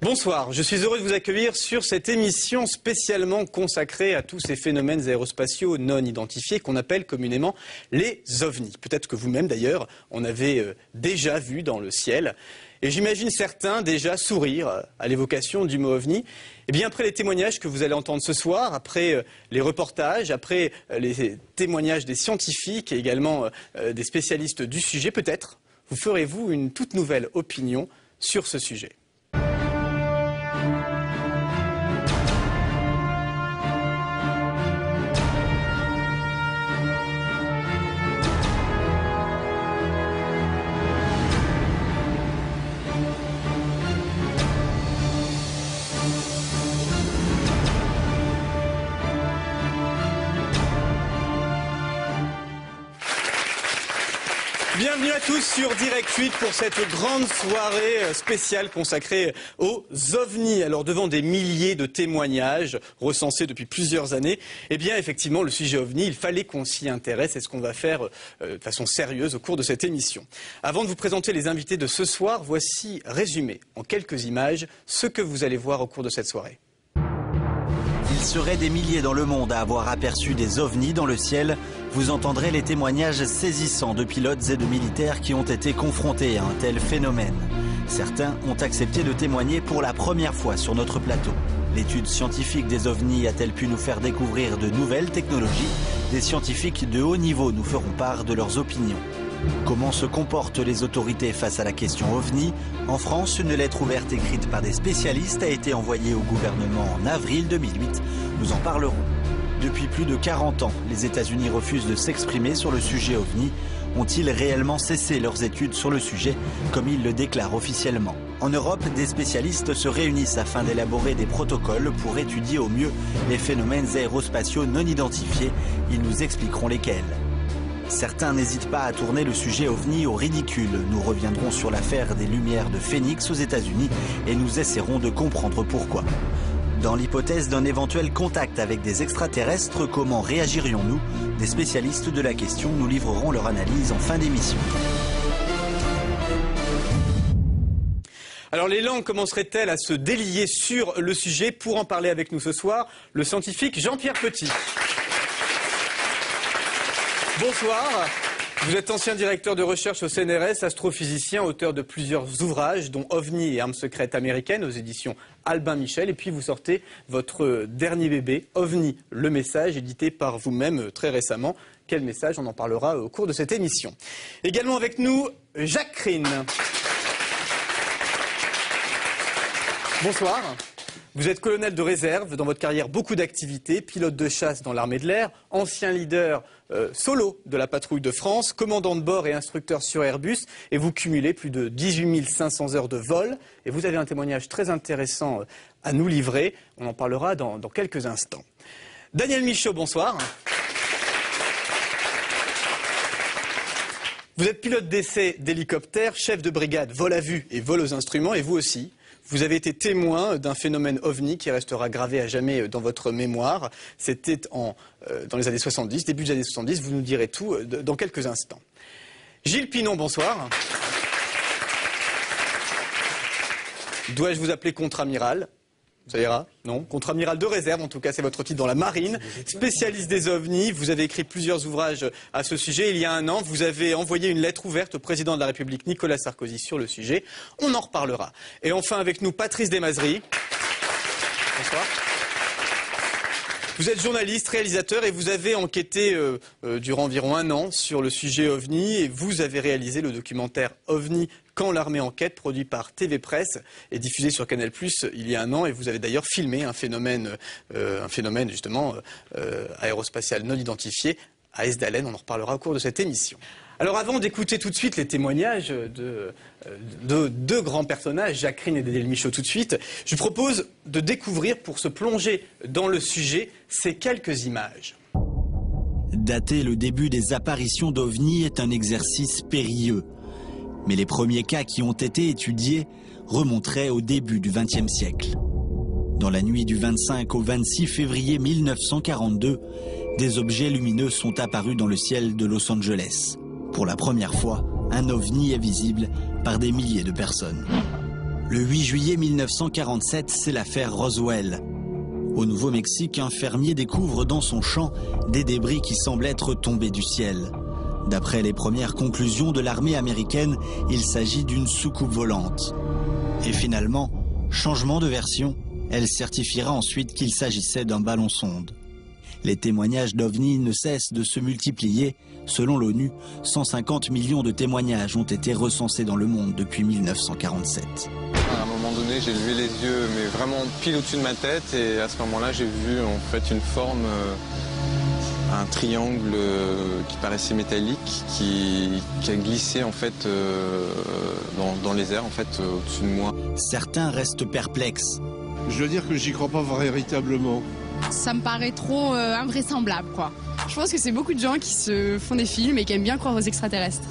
Bonsoir, je suis heureux de vous accueillir sur cette émission spécialement consacrée à tous ces phénomènes aérospatiaux non identifiés qu'on appelle communément les ovnis. Peut-être que vous-même d'ailleurs en avez déjà vu dans le ciel. Et j'imagine certains déjà sourire à l'évocation du mot ovni. Et bien après les témoignages que vous allez entendre ce soir, après les reportages, après les témoignages des scientifiques et également des spécialistes du sujet, peut-être vous ferez-vous une toute nouvelle opinion sur ce sujet. Bienvenue à tous sur Direct 8 pour cette grande soirée spéciale consacrée aux ovnis. Alors devant des milliers de témoignages recensés depuis plusieurs années, eh bien effectivement le sujet ovni, il fallait qu'on s'y intéresse et ce qu'on va faire de façon sérieuse au cours de cette émission. Avant de vous présenter les invités de ce soir, voici résumé en quelques images ce que vous allez voir au cours de cette soirée. Il serait des milliers dans le monde à avoir aperçu des ovnis dans le ciel. Vous entendrez les témoignages saisissants de pilotes et de militaires qui ont été confrontés à un tel phénomène. Certains ont accepté de témoigner pour la première fois sur notre plateau. L'étude scientifique des ovnis a-t-elle pu nous faire découvrir de nouvelles technologies? Des scientifiques de haut niveau nous feront part de leurs opinions. Comment se comportent les autorités face à la question ovni? En France, une lettre ouverte écrite par des spécialistes a été envoyée au gouvernement en avril 2008. Nous en parlerons. Depuis plus de 40 ans, les États-Unis refusent de s'exprimer sur le sujet ovni. Ont-ils réellement cessé leurs études sur le sujet, comme ils le déclarent officiellement? En Europe, des spécialistes se réunissent afin d'élaborer des protocoles pour étudier au mieux les phénomènes aérospatiaux non identifiés. Ils nous expliqueront lesquels. Certains n'hésitent pas à tourner le sujet ovni au ridicule. Nous reviendrons sur l'affaire des lumières de Phoenix aux États-Unis et nous essaierons de comprendre pourquoi. Dans l'hypothèse d'un éventuel contact avec des extraterrestres, comment réagirions-nous? Des spécialistes de la question nous livreront leur analyse en fin d'émission. Alors les langues commenceraient-elles à se délier sur le sujet? Pour en parler avec nous ce soir, le scientifique Jean-Pierre Petit. Bonsoir, vous êtes ancien directeur de recherche au CNRS, astrophysicien, auteur de plusieurs ouvrages, dont OVNI et armes secrètes américaines aux éditions Albin Michel. Et puis vous sortez votre dernier bébé, OVNI, le message, édité par vous-même très récemment. Quel message? On en parlera au cours de cette émission. Également avec nous, Jacques Crine. Bonsoir. Vous êtes colonel de réserve, dans votre carrière beaucoup d'activités, pilote de chasse dans l'armée de l'air, ancien leader solo de la patrouille de France, commandant de bord et instructeur sur Airbus, et vous cumulez plus de 18 500 heures de vol, et vous avez un témoignage très intéressant à nous livrer, on en parlera dans quelques instants. Daniel Michaud, bonsoir. Vous êtes pilote d'essai d'hélicoptère, chef de brigade vol à vue et vol aux instruments, et vous aussi. Vous avez été témoin d'un phénomène ovni qui restera gravé à jamais dans votre mémoire. C'était dans les années 70, début des années 70. Vous nous direz tout dans quelques instants. Gilles Pinon, bonsoir. Dois-je vous appeler contre-amiral? Ça ira? Non. Contre-amiral de réserve, en tout cas, c'est votre titre dans la marine. Spécialiste des ovnis, vous avez écrit plusieurs ouvrages à ce sujet. Il y a un an, vous avez envoyé une lettre ouverte au président de la République, Nicolas Sarkozy, sur le sujet. On en reparlera. Et enfin, avec nous, Patrice Desmazeries. Bonsoir. Vous êtes journaliste, réalisateur et vous avez enquêté durant environ un an sur le sujet OVNI et vous avez réalisé le documentaire OVNI Quand l'armée enquête, produit par TV Presse et diffusé sur Canal+ il y a un an et vous avez d'ailleurs filmé un phénomène justement aérospatial non identifié à Esdalen. On en reparlera au cours de cette émission. Alors avant d'écouter tout de suite les témoignages de deux grands personnages, Jacques Crine et Daniel Michaud tout de suite, je vous propose de découvrir, pour se plonger dans le sujet, ces quelques images. Dater le début des apparitions d'OVNI est un exercice périlleux. Mais les premiers cas qui ont été étudiés remonteraient au début du XXe siècle. Dans la nuit du 25 au 26 février 1942, des objets lumineux sont apparus dans le ciel de Los Angeles. Pour la première fois, un ovni est visible par des milliers de personnes. Le 8 juillet 1947, c'est l'affaire Roswell. Au Nouveau-Mexique, un fermier découvre dans son champ des débris qui semblent être tombés du ciel. D'après les premières conclusions de l'armée américaine, il s'agit d'une soucoupe volante. Et finalement, changement de version, elle certifiera ensuite qu'il s'agissait d'un ballon-sonde. Les témoignages d'OVNI ne cessent de se multiplier. Selon l'ONU, 150 millions de témoignages ont été recensés dans le monde depuis 1947. À un moment donné, j'ai levé les yeux, mais vraiment pile au-dessus de ma tête, et à ce moment-là, j'ai vu en fait une forme, un triangle qui paraissait métallique, qui a glissé en fait dans les airs en fait au-dessus de moi. Certains restent perplexes. Je veux dire que j'y crois pas véritablement. Ça me paraît trop invraisemblable, quoi. Je pense que c'est beaucoup de gens qui se font des films et qui aiment bien croire aux extraterrestres.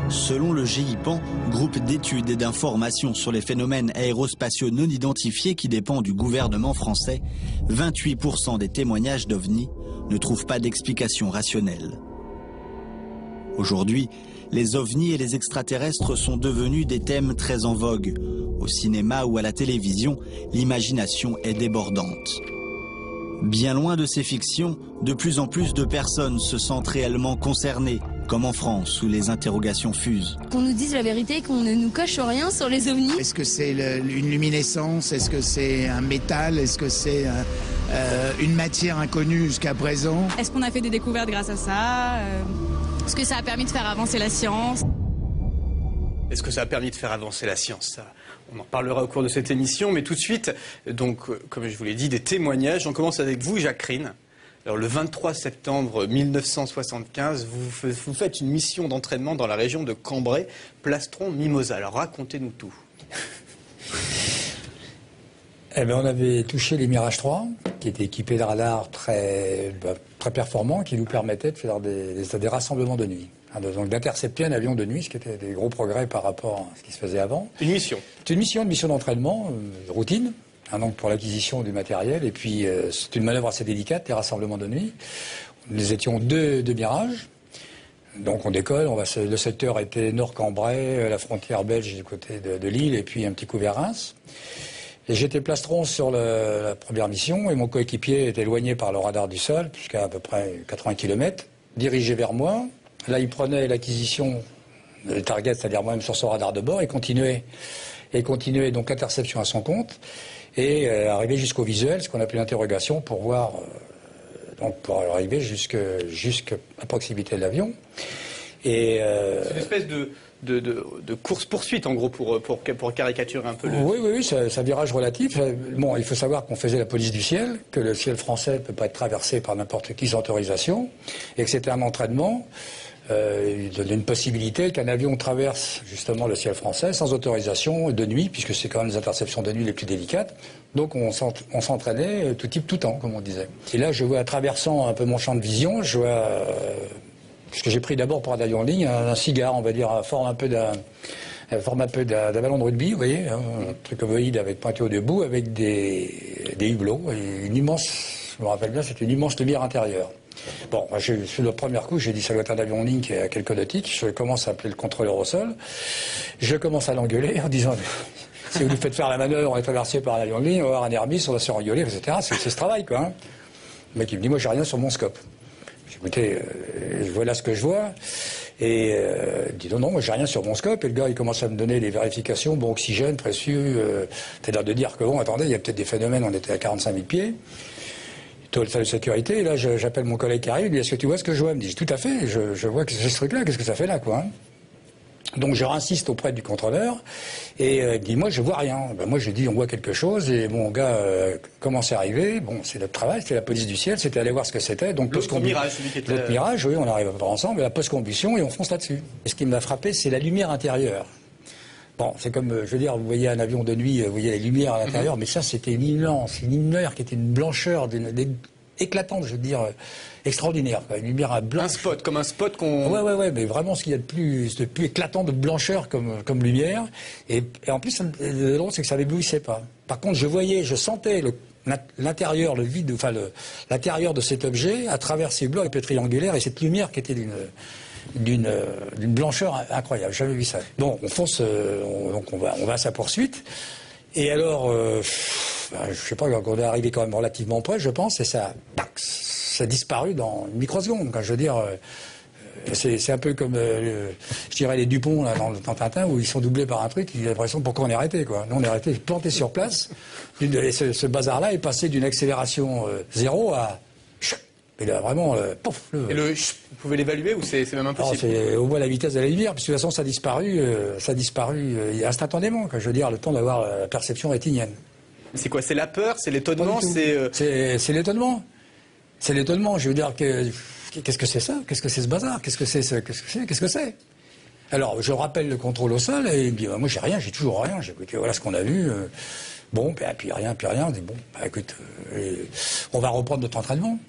Selon le GIPAN, groupe d'études et d'informations sur les phénomènes aérospatiaux non identifiés qui dépend du gouvernement français, 28% des témoignages d'OVNI ne trouvent pas d'explication rationnelle. Aujourd'hui, les ovnis et les extraterrestres sont devenus des thèmes très en vogue. Au cinéma ou à la télévision, l'imagination est débordante. Bien loin de ces fictions, de plus en plus de personnes se sentent réellement concernées, comme en France où les interrogations fusent. Qu'on nous dise la vérité, qu'on ne nous cache rien sur les ovnis. Est-ce que c'est une luminescence? Est-ce que c'est un métal? Est-ce que c'est une matière inconnue jusqu'à présent? Est-ce qu'on a fait des découvertes grâce à ça? Est-ce que ça a permis de faire avancer la science? Est-ce que ça a permis de faire avancer la science? Ça, on en parlera au cours de cette émission, mais tout de suite, donc, comme je vous l'ai dit, des témoignages. On commence avec vous, Jacques Rine. Alors, le 23 septembre 1975, vous faites une mission d'entraînement dans la région de Cambrai, Plastron-Mimosa. Alors, racontez-nous tout. Eh bien, on avait touché les Mirage 3, qui étaient équipés de radars très performants, qui nous permettaient de faire des rassemblements de nuit. Donc d'intercepter un avion de nuit, ce qui était des gros progrès par rapport à ce qui se faisait avant. Une mission? C'est une mission d'entraînement, routine, donc pour l'acquisition du matériel. Et puis c'est une manœuvre assez délicate, les rassemblements de nuit. Nous étions deux Mirages. Donc on décolle, le secteur était Nord-Cambrai, la frontière belge du côté de Lille, et puis un petit coup vers Reims. Et j'étais plastron sur la première mission, et mon coéquipier était éloigné par le radar du sol, jusqu'à peu près 80 km, dirigé vers moi. Là, il prenait l'acquisition de target, c'est-à-dire moi-même sur son radar de bord, et continuait donc l'interception à son compte, et arriver jusqu'au visuel, ce qu'on appelle l'interrogation, pour voir, donc pour arriver jusqu'à proximité de l'avion. Et c'est une espèce de course-poursuite, en gros, pour caricaturer un peu le... Oui, c'est un virage relatif. Bon, il faut savoir qu'on faisait la police du ciel, que le ciel français ne peut pas être traversé par n'importe qui sans autorisation, et que c'était un entraînement. Il donnait une possibilité qu'un avion traverse justement le ciel français sans autorisation de nuit, puisque c'est quand même les interceptions de nuit les plus délicates. Donc on s'entraînait tout type, tout temps, comme on disait. Et là, je vois, traversant un peu mon champ de vision, je vois, puisque j'ai pris d'abord pour un avion en ligne, un cigare, on va dire, forme un peu d'un ballon de rugby, vous voyez, un truc ovoïde avec pointé au debout, avec des hublots, et une immense, je me rappelle bien, c'était une immense lumière intérieure. Bon, sur le premier coup, j'ai dit ça doit être un avion en ligne qui est à quelques nautiques. Je commence à appeler le contrôleur au sol. Je commence à l'engueuler en disant si vous nous faites faire la manœuvre, on est traversé par un avion en ligne, on va avoir un Airbus, on va se faire engueuler, etc. C'est ce travail, quoi. Hein. Le mec, il me dit moi, j'ai rien sur mon scope. J'ai dit écoutez, voilà ce que je vois. Et il dit non, moi, j'ai rien sur mon scope. Et le gars, il commence à me donner les vérifications, bon, oxygène, précieux. C'est-à-dire de dire que bon, attendez, il y a peut-être des phénomènes, on était à 45 000 pieds. Salle de sécurité, et là j'appelle mon collègue qui arrive, il me dit est-ce que tu vois ce que je vois? Il me dit tout à fait, je vois que c'est ce truc-là, qu'est-ce que ça fait là, quoi, hein. Donc je insiste auprès du contrôleur, et il me dit moi je vois rien. Ben, moi je dis on voit quelque chose, et mon gars commence à arriver, bon c'est notre travail, c'était la police du ciel, c'était aller voir ce que c'était, donc l'autre Mirage, celui qui était... L'autre Mirage, oui, on arrive pas ensemble, la post-combustion, et on fonce là-dessus. Et ce qui m'a frappé, c'est la lumière intérieure. Bon, c'est comme, je veux dire, vous voyez un avion de nuit, vous voyez les lumières à l'intérieur, mais ça, c'était une lumière qui était une blancheur, éclatante, je veux dire, extraordinaire. Quoi. Une lumière blanche. Un spot, comme un spot qu'on... Ouais, mais vraiment ce qu'il y a de plus éclatant de blancheur comme lumière. Et en plus, le drôle, c'est que ça n'éblouissait pas. Par contre, je sentais l'intérieur, le vide, enfin l'intérieur de cet objet à travers ces blocs un peu triangulaires et cette lumière qui était d'une blancheur incroyable. J'ai jamais vu ça. Bon, on fonce, donc on va à sa poursuite. Et alors, je sais pas, on est arrivé quand même relativement près, je pense, et ça a disparu dans une microseconde. Je veux dire, c'est un peu comme, je dirais, les Dupont là, dans Tintin, où ils sont doublés par un truc, il a l'impression pourquoi on est arrêté, quoi. Nous, on est arrêté, planté sur place. Et ce bazar-là est passé d'une accélération 0 à... Et là, vraiment, pouf. Et vous pouvez l'évaluer ou c'est même impossible? C'est au moins la vitesse de la lumière, puisque de toute façon, ça a disparu instantanément. Je veux dire, le temps d'avoir la perception rétinienne. C'est quoi? C'est la peur? C'est l'étonnement? C'est l'étonnement. C'est l'étonnement. Je veux dire, qu'est-ce que c'est ça? Qu'est-ce que c'est ce bazar? Qu'est-ce que c'est? Alors, je rappelle le contrôle au sol, et il me dit, moi, j'ai rien, j'ai toujours rien. J'ai écouté, voilà ce qu'on a vu. Bon, puis rien. On dit, bon, écoute, on va reprendre notre entraînement.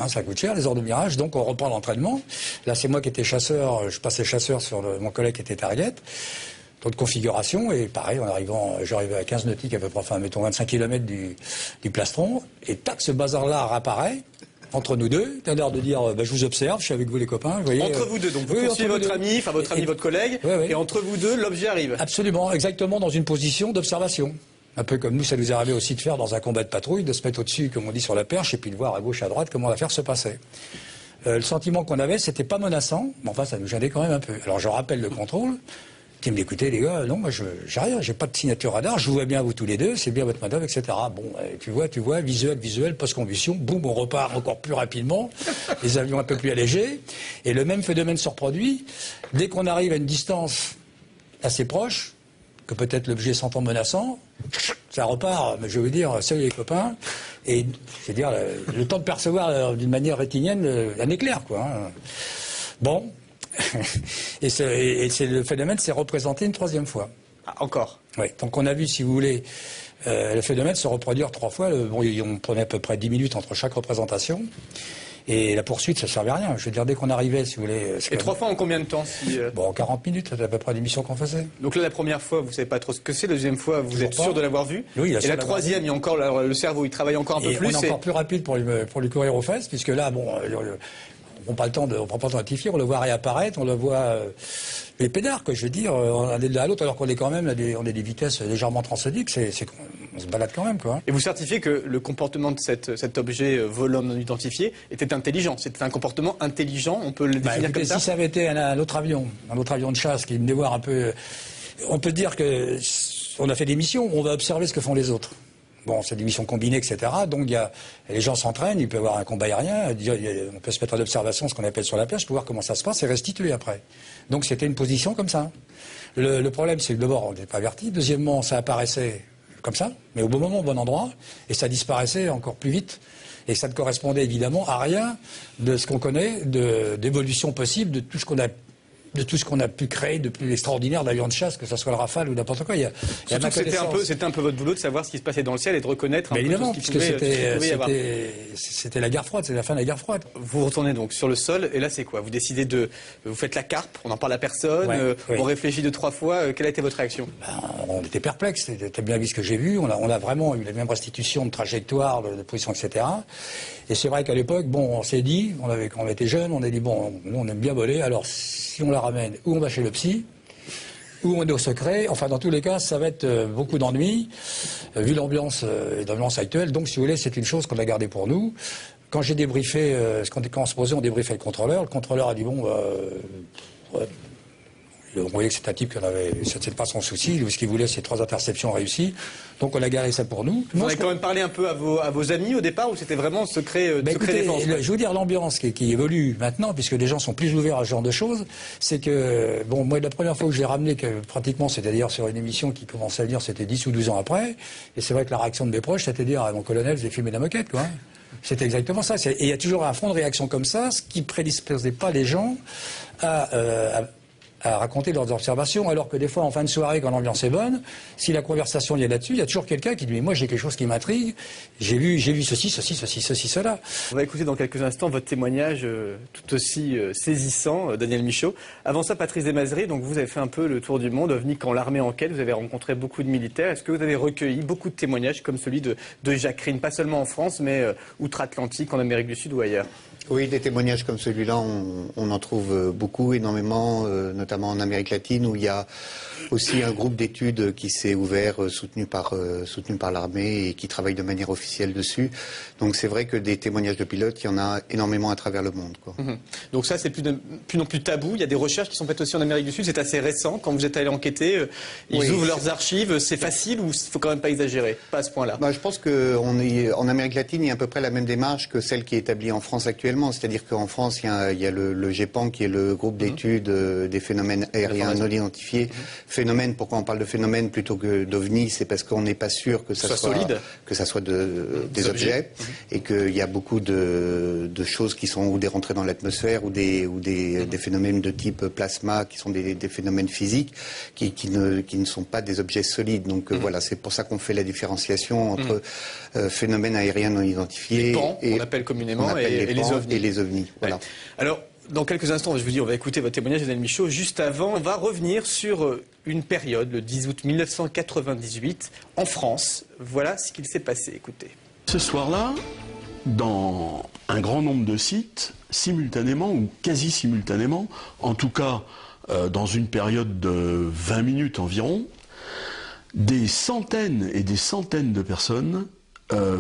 Ça coûte cher, les heures de mirage, donc on reprend l'entraînement. Là, c'est moi qui étais chasseur, je passais chasseur sur mon collègue qui était target. D'autres configurations, et pareil, j'arrivais à 15 nautiques à peu près, enfin, mettons 25 km du plastron, et tac, ce bazar-là réapparaît. Entre nous deux, t'as l'air de dire, je vous observe, je suis avec vous les copains. Vous voyez, entre vous deux, donc vous poursuivez votre ami, votre collègue, et entre vous deux, l'objet arrive. Absolument, exactement dans une position d'observation. Un peu comme nous, ça nous est arrivé aussi de faire dans un combat de patrouille, de se mettre au-dessus, comme on dit, sur la perche, et puis de voir à gauche, à droite comment l'affaire se passait. Le sentiment qu'on avait, c'était pas menaçant, mais enfin, ça nous gênait quand même un peu. Alors je rappelle le contrôle, qui me dit, écoutez les gars, non, moi j'ai rien, j'ai pas de signature radar, je vous vois bien vous tous les deux, c'est bien votre manœuvre, etc. Bon, tu vois, visuel, post-combustion, boum, on repart encore plus rapidement, les avions un peu plus allégés, et le même phénomène se reproduit. Dès qu'on arrive à une distance assez proche, que peut-être l'objet s'entend menaçant, ça repart, mais je veux dire, salut les copains, et c'est-à-dire le temps de percevoir d'une manière rétinienne un éclair, quoi. Bon, et le phénomène s'est représenté une troisième fois. Ah, encore? Oui, donc on a vu, si vous voulez, le phénomène se reproduire 3 fois. On prenait à peu près 10 minutes entre chaque représentation. Et la poursuite, ça ne servait à rien. Je veux dire, dès qu'on arrivait, si vous voulez... Et 3 fois en combien de temps Bon, 40 minutes, c'était à peu près l'émission qu'on faisait. Donc là, la première fois, vous ne savez pas trop ce que c'est. La deuxième fois, vous êtes sûr de l'avoir vu. Oui, et la troisième, il y a encore le cerveau, il travaille encore un peu plus. On est encore plus rapide pour lui courir aux fesses, puisque là, bon... on prend pas le temps de rectifier, on le voit réapparaître, on le voit les pédards, que je veux dire, on est de l'un à l'autre, alors qu'on est quand même on est des vitesses légèrement transsoniques, on se balade quand même, quoi. Et vous certifiez que le comportement de cet objet volant non identifié était intelligent, c'était un comportement intelligent, on peut le définir comme ça? Si ça avait été un autre avion de chasse qui venait voir un peu, on peut dire que on a fait des missions, on va observer ce que font les autres. Bon, c'est des missions combinées, etc. Donc, les gens s'entraînent, il peut y avoir un combat aérien, on peut se mettre en observation, ce qu'on appelle sur la plage, pour voir comment ça se passe et restituer après. Donc, c'était une position comme ça. Le problème, c'est que d'abord, on n'était pas averti. Deuxièmement, ça apparaissait comme ça, mais au bon moment, au bon endroit, et ça disparaissait encore plus vite. Et ça ne correspondait évidemment à rien de ce qu'on connaît d'évolution possible de tout ce qu'on a pu créer de plus extraordinaire d'avions de chasse, que ce soit le Rafale ou n'importe quoi. C'était un peu votre boulot de savoir ce qui se passait dans le ciel et de reconnaître un peu tout ce qui pouvait y avoir. C'était la guerre froide, c'est la fin de la guerre froide. Vous retournez donc sur le sol, et là c'est quoi? Vous décidez vous faites la carpe, on n'en parle à personne, on réfléchit 2-3 fois, quelle a été votre réaction? On était perplexes, t'as bien vu ce que j'ai vu, on a vraiment eu la même restitution de trajectoire, de position, etc. Et c'est vrai qu'à l'époque, bon, on s'est dit, quand on était jeunes, on a dit, bon, nous on aime bien voler, alors si on la ramène, ou on va chez le psy, ou on est au secret. Enfin, dans tous les cas, ça va être beaucoup d'ennuis, vu l'ambiance actuelle. Donc, si vous voulez, c'est une chose qu'on a gardée pour nous. Quand j'ai débriefé, quand on se posait, on débriefait le contrôleur. Le contrôleur a dit, bon, on voyait que c'était un type qui c'était pas son souci. Ce qu'il voulait, c'est 3 interceptions réussies. Donc, on a gardé ça pour nous. Vous avez quand même parlé un peu à vos amis au départ, ou c'était vraiment secret défense? Je veux dire, l'ambiance qui évolue maintenant, puisque les gens sont plus ouverts à ce genre de choses, c'est que, bon, moi, la première fois que je l'ai ramené, pratiquement, c'est-à-dire sur une émission qui commençait à dire, c'était 10 ou 12 ans après, et c'est vrai que la réaction de mes proches, c'était de dire, mon colonel, j'ai filmé la moquette, quoi. C'était exactement ça. Et il y a toujours un fond de réaction comme ça, ce qui prédisposait pas les gens à raconter leurs observations, alors que des fois, en fin de soirée, quand l'ambiance est bonne, si la conversation y est là-dessus, il y a toujours quelqu'un qui dit, mais moi, j'ai quelque chose qui m'intrigue, j'ai vu ceci, cela. On va écouter dans quelques instants votre témoignage tout aussi saisissant, Daniel Michaud. Avant ça, Patrice Desmazeries, donc vous avez fait un peu le tour du monde, OVNI quand l'armée enquête, vous avez rencontré beaucoup de militaires. Est-ce que vous avez recueilli beaucoup de témoignages comme celui de Jacques Rine, pas seulement en France, mais outre-Atlantique, en Amérique du Sud ou ailleurs? Oui, des témoignages comme celui-là, on en trouve beaucoup, énormément, notamment en Amérique latine, où il y a aussi un groupe d'études qui s'est ouvert, soutenu par l'armée et qui travaille de manière officielle dessus. Donc c'est vrai que des témoignages de pilotes, il y en a énormément à travers le monde, quoi. Donc ça, c'est plus non plus tabou. Il y a des recherches qui sont faites aussi en Amérique du Sud. C'est assez récent. Quand vous êtes allé enquêter, ils ouvrent leurs archives. C'est facile ou il faut quand même pas exagérer? Pas à ce point-là. Je pense qu'en Amérique latine, il y a à peu près la même démarche que celle qui est établie en France actuellement. C'est-à-dire qu'en France, il y a le GEPAN, qui est le groupe d'études des phénomènes aériens non identifiés. Phénomène, pourquoi on parle de phénomène plutôt que d'OVNI? C'est parce qu'on n'est pas sûr que ça soit solide, que ça soit des objets, et qu'il y a beaucoup de choses qui sont ou des rentrées dans l'atmosphère ou des phénomènes de type plasma, qui sont des phénomènes physiques qui ne sont pas des objets solides. Donc voilà, c'est pour ça qu'on fait la différenciation entre phénomènes aériens non identifiés, les PAN, on appelle communément, et les OVNI. Voilà. Alors, dans quelques instants, je vous dis, on va écouter votre témoignage, Daniel Michaud. Juste avant, on va revenir sur une période, le 10 août 1998, en France. Voilà ce qu'il s'est passé. Écoutez. Ce soir-là, dans un grand nombre de sites, simultanément ou quasi simultanément, en tout cas dans une période de 20 minutes environ, des centaines et des centaines de personnes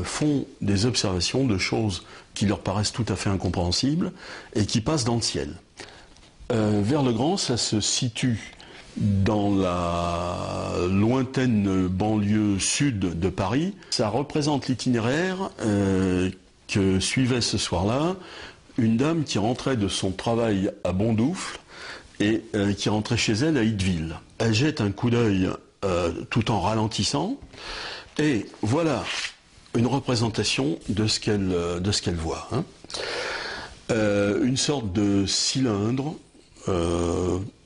font des observations de choses qui leur paraissent tout à fait incompréhensibles et qui passent dans le ciel. Vers-le-Grand, ça se situe dans la lointaine banlieue sud de Paris. Ça représente l'itinéraire que suivait ce soir-là une dame qui rentrait de son travail à Bondoufle et qui rentrait chez elle à Itteville. Elle jette un coup d'œil tout en ralentissant et voilà une représentation de ce qu'elle voit. Une sorte de cylindre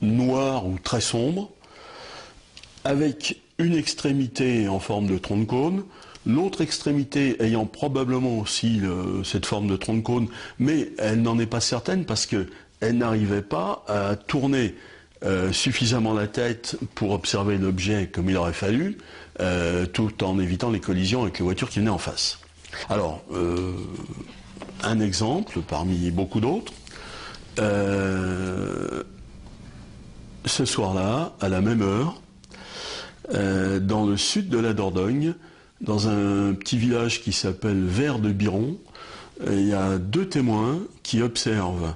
noir ou très sombre, avec une extrémité en forme de tronc de cône, l'autre extrémité ayant probablement aussi cette forme de tronc de cône, mais elle n'en est pas certaine parce qu'elle n'arrivait pas à tourner suffisamment la tête pour observer l'objet comme il aurait fallu, tout en évitant les collisions avec les voitures qui venaient en face. Alors, un exemple parmi beaucoup d'autres. Ce soir-là, à la même heure, dans le sud de la Dordogne, dans un petit village qui s'appelle Vert de Biron, il y a deux témoins qui observent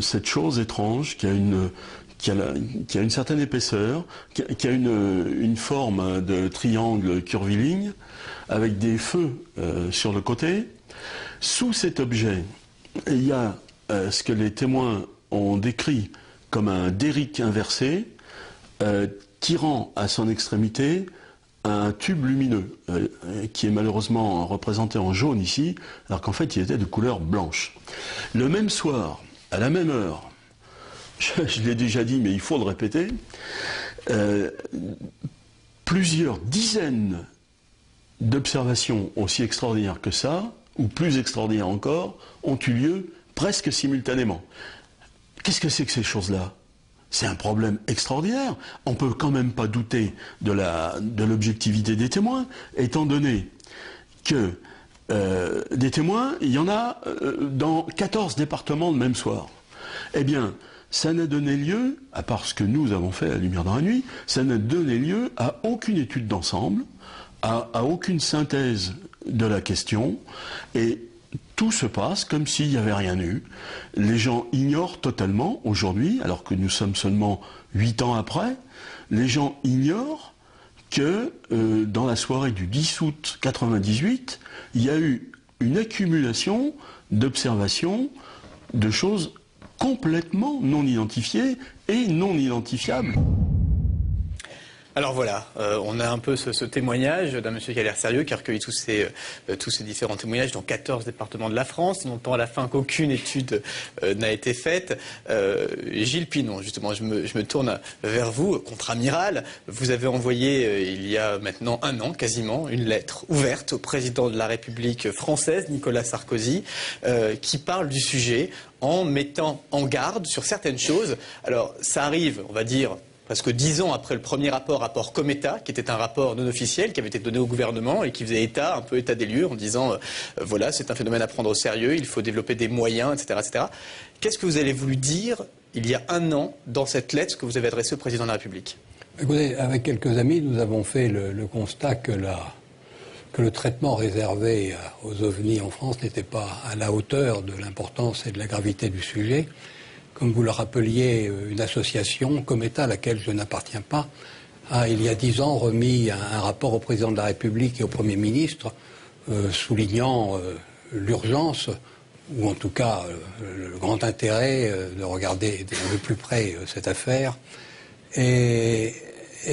cette chose étrange qui a une certaine épaisseur, qui a une forme de triangle curviligne, avec des feux sur le côté. Sous cet objet, il y a ce que les témoins ont décrit comme un derrick inversé, tirant à son extrémité un tube lumineux, qui est malheureusement représenté en jaune ici, alors qu'en fait il était de couleur blanche. Le même soir, à la même heure, je l'ai déjà dit mais il faut le répéter, plusieurs dizaines d'observations aussi extraordinaires que ça, ou plus extraordinaires encore, ont eu lieu presque simultanément. Qu'est-ce que c'est que ces choses-là? C'est un problème extraordinaire. On ne peut quand même pas douter de l'objectivité des témoins, étant donné que des témoins, il y en a dans 14 départements le même soir. Eh bien, ça n'a donné lieu, à part ce que nous avons fait à Lumière dans la nuit, ça n'a donné lieu à aucune étude d'ensemble, à aucune synthèse de la question, et tout se passe comme s'il n'y avait rien eu. Les gens ignorent totalement, aujourd'hui, alors que nous sommes seulement 8 ans après, les gens ignorent que dans la soirée du 10 août 98, il y a eu une accumulation d'observations de choses complètement non identifiées et non identifiables. Alors voilà, on a un peu ce témoignage d'un monsieur qui a l'air sérieux, qui a recueilli tous ces différents témoignages dans 14 départements de la France. On entend à la fin qu'aucune étude n'a été faite. Gilles Pinon, justement, je me tourne vers vous, contre-amiral. Vous avez envoyé, il y a maintenant un an quasiment, une lettre ouverte au président de la République française, Nicolas Sarkozy, qui parle du sujet en mettant en garde sur certaines choses. Alors, ça arrive, on va dire, presque 10 ans après le premier rapport Cometa, qui était un rapport non officiel, qui avait été donné au gouvernement et qui faisait un peu état des lieux en disant voilà, c'est un phénomène à prendre au sérieux, il faut développer des moyens, etc., etc. Qu'est-ce que vous avez voulu dire il y a un an dans cette lettre que vous avez adressée au président de la République? Écoutez, avec quelques amis, nous avons fait le constat que le traitement réservé aux ovnis en France n'était pas à la hauteur de l'importance et de la gravité du sujet. Comme vous le rappeliez, une association, Cometa, à laquelle je n'appartiens pas, a, il y a 10 ans, remis un rapport au président de la République et au Premier ministre, soulignant l'urgence, ou en tout cas le grand intérêt de regarder de plus près cette affaire. Et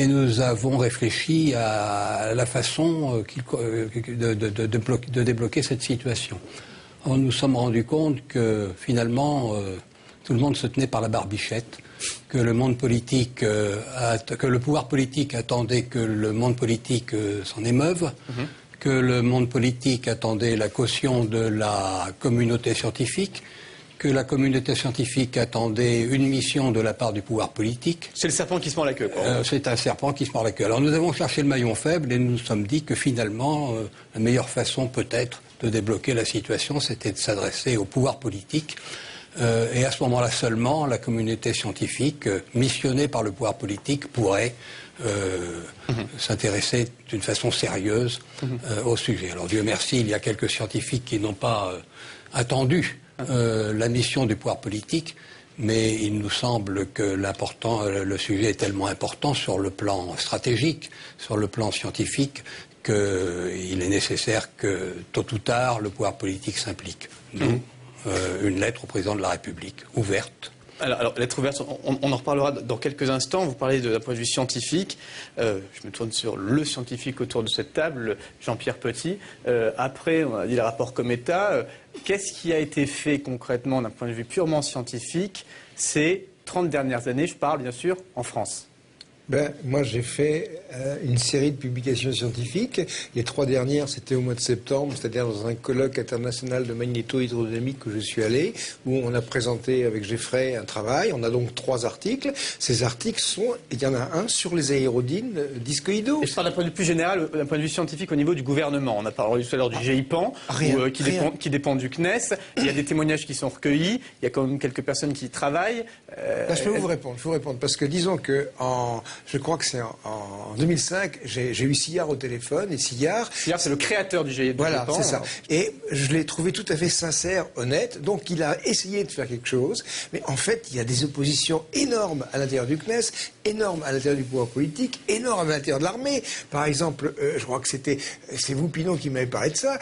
nous avons réfléchi à la façon de débloquer cette situation. Alors, nous nous sommes rendus compte que finalement tout le monde se tenait par la barbichette, que le monde politique, que le pouvoir politique attendait que le monde politique s'en émeuve, que le monde politique attendait la caution de la communauté scientifique, que la communauté scientifique attendait une mission de la part du pouvoir politique. C'est le serpent qui se mord la queue, quoi. C'est un serpent qui se mord la queue. Alors nous avons cherché le maillon faible et nous nous sommes dit que finalement, la meilleure façon peut-être de débloquer la situation, c'était de s'adresser au pouvoir politique. Et à ce moment-là seulement, la communauté scientifique, missionnée par le pouvoir politique, pourrait s'intéresser d'une façon sérieuse au sujet. Alors Dieu merci, il y a quelques scientifiques qui n'ont pas attendu la mission du pouvoir politique, mais il nous semble que le sujet est tellement important sur le plan stratégique, sur le plan scientifique, qu'il est nécessaire que, tôt ou tard, le pouvoir politique s'implique. D'où une lettre au président de la République, ouverte. Alors, lettre ouverte, on en reparlera dans quelques instants. Vous parlez d'un point de vue scientifique. Je me tourne sur le scientifique autour de cette table, Jean-Pierre Petit. Après, on a dit le rapport Cometa. Qu'est-ce qui a été fait concrètement d'un point de vue purement scientifique ces 30 dernières années? Je parle bien sûr en France. Moi, j'ai fait une série de publications scientifiques. Les 3 dernières, c'était au mois de septembre, c'est-à-dire dans un colloque international de magnéto-hydrodynamique que je suis allé, où on a présenté avec Geoffrey un travail. On a donc 3 articles. Ces articles il y en a un sur les aérodynes discoïdaux. Et je parle d'un point de vue plus général, d'un point de vue scientifique au niveau du gouvernement. On a parlé tout à l'heure du GIPAN, qui dépend du CNES. Il y a des témoignages qui sont recueillis. Il y a quand même quelques personnes qui y travaillent. Je peux vous répondre, parce que disons que je crois que c'est en 2005, j'ai eu Sillard au téléphone, et Sillard, c'est le créateur du GIPAN. Voilà, c'est ça. Et je l'ai trouvé tout à fait sincère, honnête, donc il a essayé de faire quelque chose, mais en fait, il y a des oppositions énormes à l'intérieur du CNES, énormes à l'intérieur du pouvoir politique, énormes à l'intérieur de l'armée. Par exemple, je crois que c'est vous, Pinon, qui m'avez parlé de ça.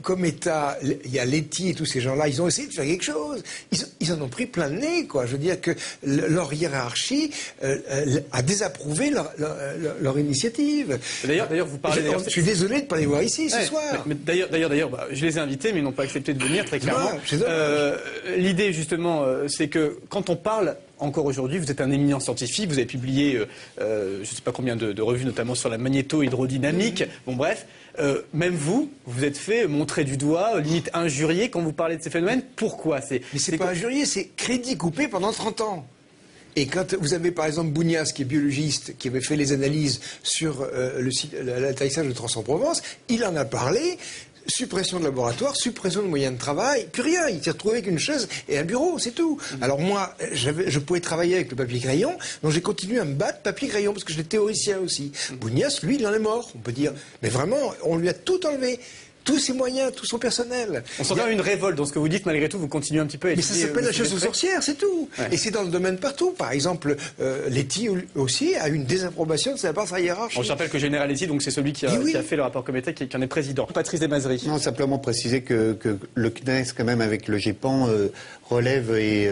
Comme État, il y a Letty et tous ces gens-là, ils ont essayé de faire quelque chose. Ils en ont pris plein le nez, quoi. Je veux dire que leur hiérarchie a désapprouvé leur initiative. D'ailleurs, vous parlez... Je suis désolé de ne pas les voir ici ce soir. Mais d'ailleurs, je les ai invités, mais ils n'ont pas accepté de venir, très clairement. L'idée, justement, c'est que quand on parle... Encore aujourd'hui, vous êtes un éminent scientifique, vous avez publié je ne sais pas combien de revues, notamment sur la magnéto-hydrodynamique. Bon bref, même vous êtes fait montrer du doigt, limite injurié quand vous parlez de ces phénomènes. Pourquoi? Mais c'est pas injurié, c'est crédit coupé pendant 30 ans. Et quand vous avez par exemple Bougnas, qui est biologiste, qui avait fait les analyses sur l'atterrissage de Trans-en-Provence, il en a parlé. Suppression de laboratoire, suppression de moyens de travail, puis rien. Il s'est retrouvé avec une chaise et un bureau, c'est tout. Alors moi, je pouvais travailler avec le papier-crayon, donc j'ai continué à me battre papier-crayon, parce que j'étais théoricien aussi. Bougnas, lui, il en est mort, on peut dire. Mais vraiment, on lui a tout enlevé. Tous ses moyens, tout son personnel. On sent bien une révolte dans ce que vous dites, malgré tout, vous continuez un petit peu à étudier. Mais ça s'appelle la chasse aux sorcières, c'est tout. Ouais. Et c'est dans le domaine partout. Par exemple, Letty aussi a une désapprobation de sa part de sa hiérarchie. Je rappelle que Général Letty, donc c'est celui qui a fait le rapport Cometa, qui en est président. Patrice Desmazeries. Non, simplement préciser que le CNES, quand même, avec le GIPAN, relève et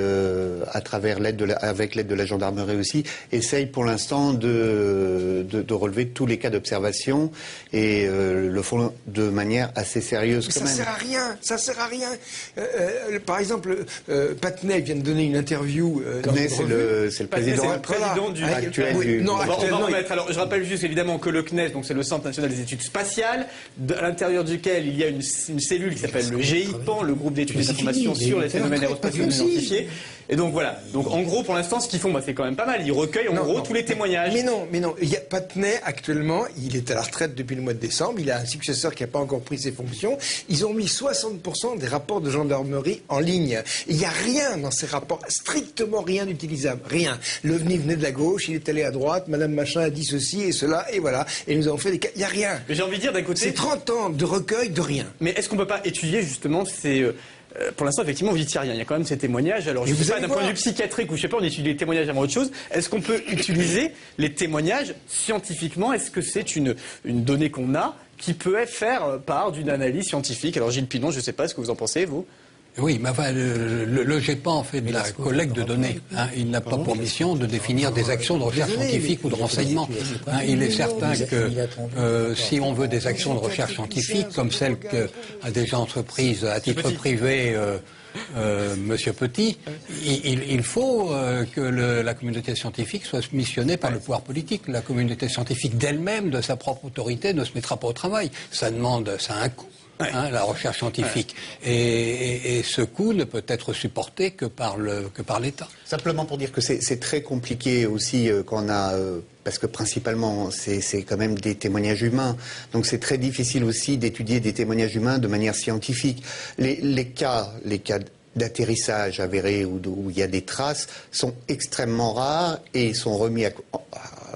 à travers avec l'aide de la gendarmerie aussi, essaye pour l'instant de relever tous les cas d'observation et le font de manière assez sérieuse. Mais quand même. Ça sert à rien. Par exemple, Patnais vient de donner une interview. Patnais, c'est le président actuel du. Non, actuellement. Alors, je rappelle juste évidemment que le CNES, donc c'est le Centre national des études spatiales, à l'intérieur duquel il y a une cellule qui s'appelle le GIPAN, le groupe d'études et d'information sur les phénomènes aérospatiaux. pas identifié. Et donc voilà. Donc en gros, pour l'instant, ce qu'ils font, c'est quand même pas mal. Ils recueillent tous les témoignages. Mais non. Patnais, actuellement, il est à la retraite depuis le mois de décembre. Il a un successeur qui n'a pas encore pris ses fonctions. Ils ont mis 60% des rapports de gendarmerie en ligne. Il n'y a rien dans ces rapports, strictement rien d'utilisable. Rien. L'OVNI venait de la gauche, il est allé à droite, Madame Machin a dit ceci et cela, et voilà. Et nous avons fait des cas. Il n'y a rien. Mais j'ai envie de dire d'un côté. C'est 30 ans de recueil de rien. Mais est-ce qu'on ne peut pas étudier justement ces. Pour l'instant, effectivement, vous dites qu'il n'y a rien. Il y a quand même ces témoignages. Alors, je ne sais pas, d'un point de vue psychiatrique ou je sais pas, on étudie les témoignages avant autre chose. Est-ce qu'on peut utiliser les témoignages scientifiquement? Est-ce que c'est une donnée qu'on a qui peut faire part d'une analyse scientifique? Alors, Gilles Pinon, je ne sais pas ce que vous en pensez, vous? Oui, mais enfin, le GEPAN fait de la collecte de données. Il n'a pas pour mission de définir des actions de recherche scientifique ou de renseignement. Il est certain que si on veut des actions de recherche scientifique, comme celles qu'a déjà entreprises à titre privé Monsieur Petit, il faut que la communauté scientifique soit missionnée par le pouvoir politique. La communauté scientifique d'elle-même, de sa propre autorité, ne se mettra pas au travail. Ça a un coût. La recherche scientifique. Et ce coût ne peut être supporté que par l'État. Simplement pour dire que c'est très compliqué aussi quand on a... parce que principalement, c'est quand même des témoignages humains. Donc c'est très difficile aussi d'étudier des témoignages humains de manière scientifique. Les cas d'atterrissage avérés où il y a des traces sont extrêmement rares et sont remis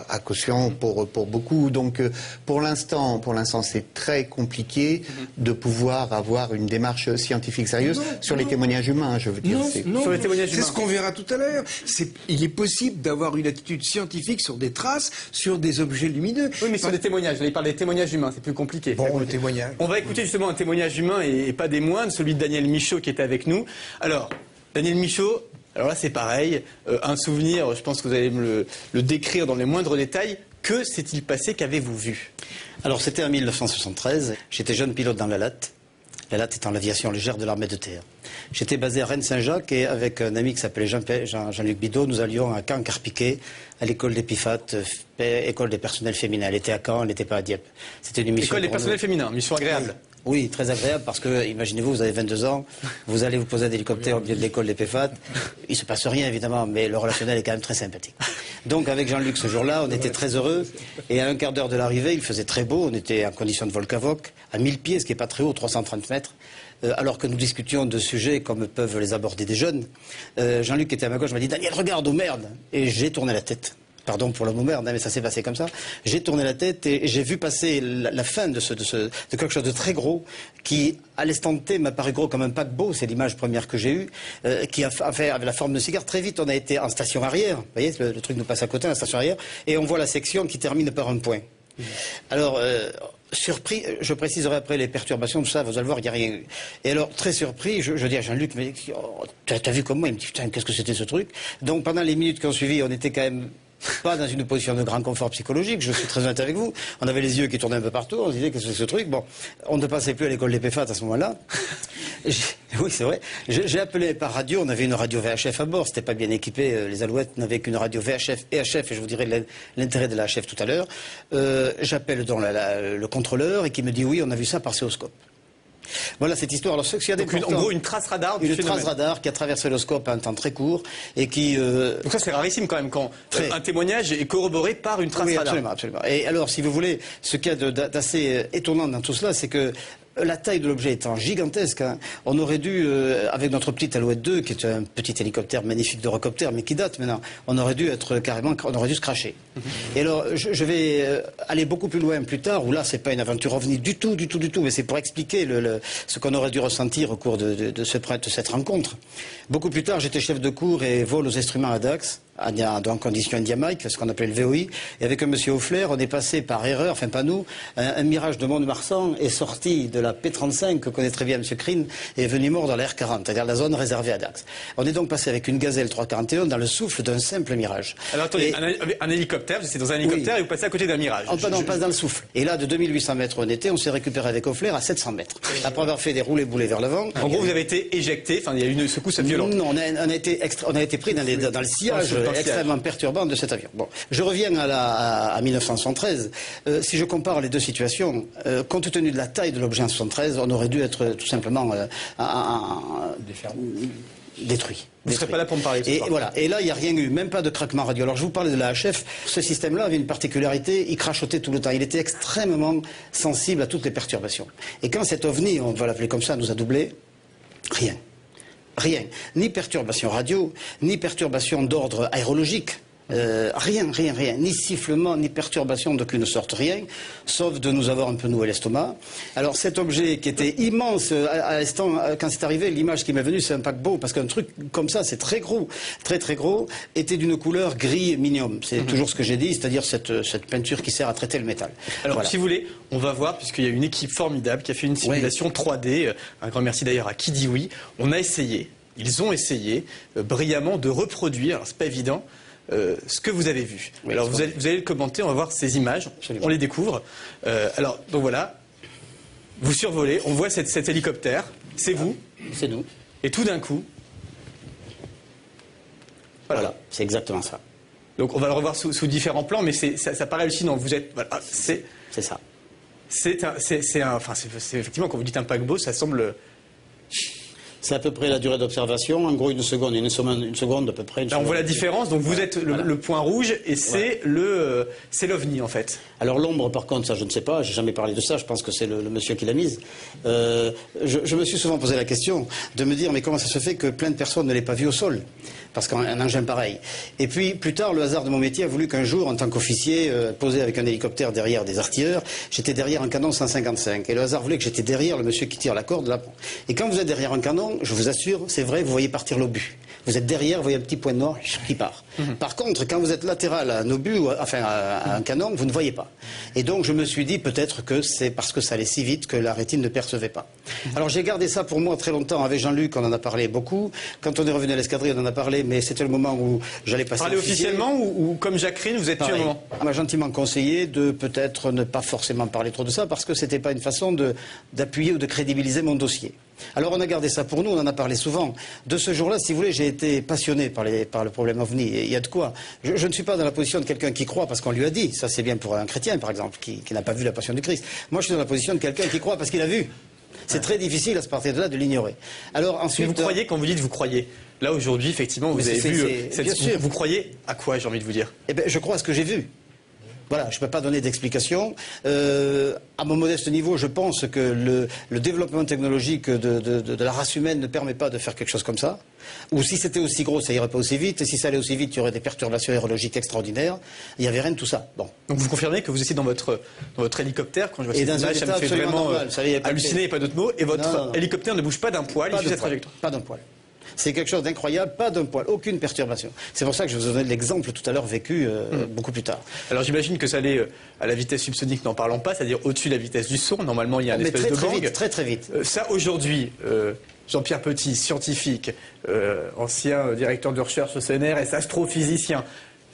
à caution pour beaucoup. Donc pour l'instant, c'est très compliqué de pouvoir avoir une démarche scientifique sérieuse sur les témoignages humains, je veux dire. Sur les témoignages humains. C'est ce qu'on verra tout à l'heure. Il est possible d'avoir une attitude scientifique sur des traces, sur des objets lumineux. Oui, mais sur des témoignages. Là, il parle des témoignages humains, c'est plus compliqué. Bon, le témoignage. On va écouter justement un témoignage humain et pas des moindres, celui de Daniel Michaud qui était avec nous. Alors, Daniel Michaud, alors là c'est pareil, un souvenir, je pense que vous allez me le décrire dans les moindres détails. Que s'est-il passé, qu'avez-vous vu? Alors c'était en 1973, j'étais jeune pilote dans la LAT. La LAT étant l'aviation légère de l'armée de terre. J'étais basé à Rennes-Saint-Jacques et avec un ami qui s'appelait Jean-Luc Bidot, nous allions à Caen-Carpiquet, à l'école d'Épifat, école des personnels féminins. Elle était à Caen, elle n'était pas à Dieppe. C'était une mission. École des personnels féminins, mission agréable. Oui, très agréable parce que, imaginez-vous, vous avez 22 ans, vous allez vous poser un hélicoptère au milieu de l'école d'Épifat. Il se passe rien évidemment, mais le relationnel est quand même très sympathique. Donc avec Jean-Luc ce jour-là, on était très heureux et à un quart d'heure de l'arrivée, il faisait très beau, on était en condition de vol-cavoc, à 1000 pieds, ce qui n'est pas très haut, 330 mètres. Alors que nous discutions de sujets comme peuvent les aborder des jeunes, Jean-Luc était à ma gauche, m'a dit « Daniel, regarde, oh merde !» Et j'ai tourné la tête. Pardon pour le mot merde, mais ça s'est passé comme ça. J'ai tourné la tête et j'ai vu passer la fin de quelque chose de très gros qui, à l'instant T, m'a paru gros comme un paquebot. C'est l'image première que j'ai eue, qui avait la forme de cigare. Très vite, on a été en station arrière. Vous voyez, le truc nous passe à côté, la station arrière, et on voit la section qui termine par un point. Alors, surpris, je préciserai après les perturbations, tout ça, vous allez voir, il n'y a rien eu. Et alors, très surpris, je dis à Jean-Luc, mais t'as vu comme moi? Il me dit, putain, qu'est-ce que c'était ce truc? Donc, pendant les minutes qui ont suivi, on était quand même pas dans une position de grand confort psychologique, je suis très honnête avec vous. On avait les yeux qui tournaient un peu partout, on se disait qu'est-ce que c'est ce truc? Bon, on ne passait plus à l'école d'Épifat à ce moment-là. Oui, c'est vrai. J'ai appelé par radio, on avait une radio VHF à bord, c'était pas bien équipé, les Alouettes n'avaient qu'une radio VHF et HF, et je vous dirai l'intérêt de la HF tout à l'heure. J'appelle donc le contrôleur et qui me dit oui, on a vu ça par céoscope. Voilà cette histoire. Alors, en gros, une trace radar du phénomène. Une trace radar qui a traversé le scope à un temps très court et qui... Donc ça, c'est rarissime quand même, quand un témoignage est corroboré par une trace radar. Absolument, absolument. Et alors, si vous voulez, ce qu'il y a d'assez étonnant dans tout cela, c'est que la taille de l'objet étant gigantesque, hein, on aurait dû, avec notre petite Alouette 2, qui est un petit hélicoptère magnifique d'Eurocopter, mais qui date maintenant, on aurait dû se cracher. Et alors, je vais aller beaucoup plus loin plus tard, où là, c'est pas une aventure ovni du tout, mais c'est pour expliquer ce qu'on aurait dû ressentir au cours de cette rencontre. Beaucoup plus tard, j'étais chef de cour et vol aux instruments à Dax, en condition indiamaique, ce qu'on appelait le VOI, et avec un monsieur Offler, on est passé par erreur, enfin pas nous, un Mirage de Mont-de-Marsan est sorti de la P35, que connaît très bien monsieur Crine, et est venu mordre dans la R40, c'est-à-dire la zone réservée à Dax. On est donc passé avec une Gazelle 341 dans le souffle d'un simple Mirage. Alors attendez, un hélicoptère, c'est dans un hélicoptère et vous passez à côté d'un Mirage. On passe dans le souffle. Et là, de 2800 mètres on était, on s'est récupéré avec Offler à 700 mètres. Après avoir fait des roulés-boulés vers l'avant. En gros, vous avez été éjecté, enfin il y a eu une secousse violente. Non, on a été pris dans le sillage extrêmement perturbant de cet avion. Bon, je reviens à 1973. Si je compare les deux situations, compte tenu de la taille de l'objet en 73, on aurait dû être tout simplement détruit. Vous ne serez pas là pour me parler de ça. Et voilà. Et là, il n'y a rien eu, même pas de craquement radio. Alors, je vous parlais de la HF. Ce système-là avait une particularité, il crachotait tout le temps. Il était extrêmement sensible à toutes les perturbations. Et quand cet OVNI, on va l'appeler comme ça, nous a doublé, rien. Rien. Ni perturbation radio, ni perturbation d'ordre aérologique. Rien. Ni sifflement, ni perturbation d'aucune sorte, rien. Sauf de nous avoir un peu noué l'estomac. Alors cet objet qui était immense, à l'instant, quand c'est arrivé, l'image qui m'est venue, c'est un paquebot, parce qu'un truc comme ça, c'est très gros, très gros, était d'une couleur gris minium. C'est toujours ce que j'ai dit, c'est-à-dire cette peinture qui sert à traiter le métal. Alors voilà. si vous voulez, on va voir, puisqu'il y a une équipe formidable qui a fait une simulation 3D. Un grand merci d'ailleurs à Qui dit oui. On a essayé, ils ont essayé brillamment de reproduire, alors c'est pas évident, ce que vous avez vu. Oui, alors vous allez le commenter, on va voir ces images, on les découvre. Alors donc voilà, vous survolez, on voit cet hélicoptère, c'est vous. C'est nous. Et tout d'un coup, voilà, c'est exactement ça. Donc on va le revoir sous différents plans, mais ça paraît hallucinant. Vous êtes, voilà, c'est ça. C'est effectivement quand vous dites un paquebot, ça semble. C'est à peu près la durée d'observation, en gros une seconde à peu près. Là, on voit la différence, donc vous êtes le point rouge et c'est l'OVNI en fait. Alors l'ombre par contre, ça je ne sais pas, j'ai jamais parlé de ça, je pense que c'est le monsieur qui l'a mise. Je me suis souvent posé la question de me dire mais comment ça se fait que plein de personnes ne l'aient pas vu au sol ? Parce qu'un engin pareil. Et puis plus tard, le hasard de mon métier a voulu qu'un jour, en tant qu'officier, posé avec un hélicoptère derrière des artilleurs, j'étais derrière un canon 155. Et le hasard voulait que j'étais derrière le monsieur qui tire la corde là. Et quand vous êtes derrière un canon, je vous assure, c'est vrai, vous voyez partir l'obus. Vous êtes derrière, vous voyez un petit point noir qui part. Par contre, quand vous êtes latéral à un obus, à un canon, vous ne voyez pas. Et donc je me suis dit peut-être que c'est parce que ça allait si vite que la rétine ne percevait pas. Alors j'ai gardé ça pour moi très longtemps. Avec Jean-Luc, on en a parlé beaucoup. Quand on est revenu à l'escadrille, on en a parlé, mais c'était le moment où j'allais passer. Parler officiellement ou comme Jacques Rine, vous êtes tué un moment? On m'a gentiment conseillé de peut-être ne pas forcément parler trop de ça parce que c'était pas une façon d'appuyer ou de crédibiliser mon dossier. Alors on a gardé ça pour nous, on en a parlé souvent. De ce jour-là, si vous voulez, j'ai été passionné par le problème OVNI. Et il y a de quoi. Je ne suis pas dans la position de quelqu'un qui croit parce qu'on lui a dit. Ça c'est bien pour un chrétien, par exemple, qui n'a pas vu la passion du Christ. Moi je suis dans la position de quelqu'un qui croit parce qu'il a vu. C'est très difficile à ce partir de là de l'ignorer. Alors ensuite, mais vous croyez, quand vous dites vous croyez, là aujourd'hui effectivement vous avez vu vous croyez à quoi, j'ai envie de vous dire? Eh bien je crois à ce que j'ai vu. Voilà, je ne peux pas donner d'explication. À mon modeste niveau, je pense que le développement technologique de la race humaine ne permet pas de faire quelque chose comme ça. Ou si c'était aussi gros, ça irait pas aussi vite. Et si ça allait aussi vite, il y aurait des perturbations aérologiques extraordinaires. Il n'y avait rien de tout ça. Bon. Donc vous confirmez que vous étiez dans votre hélicoptère, quand je vois cette image, ça me fait vraiment halluciner, il n'y a pas d'autre mot. Et votre hélicoptère ne bouge pas d'un poil, il suit sa trajectoire. Pas d'un poil. C'est quelque chose d'incroyable, pas d'un poil, aucune perturbation. C'est pour ça que je vous ai donné l'exemple tout à l'heure vécu beaucoup plus tard. Alors j'imagine que ça allait à la vitesse subsonique, n'en parlons pas, c'est-à-dire au-dessus de la vitesse du son. Normalement, il y a une espèce de bang. Très vite. Ça, aujourd'hui, Jean-Pierre Petit, scientifique, ancien directeur de recherche au CNRS, astrophysicien,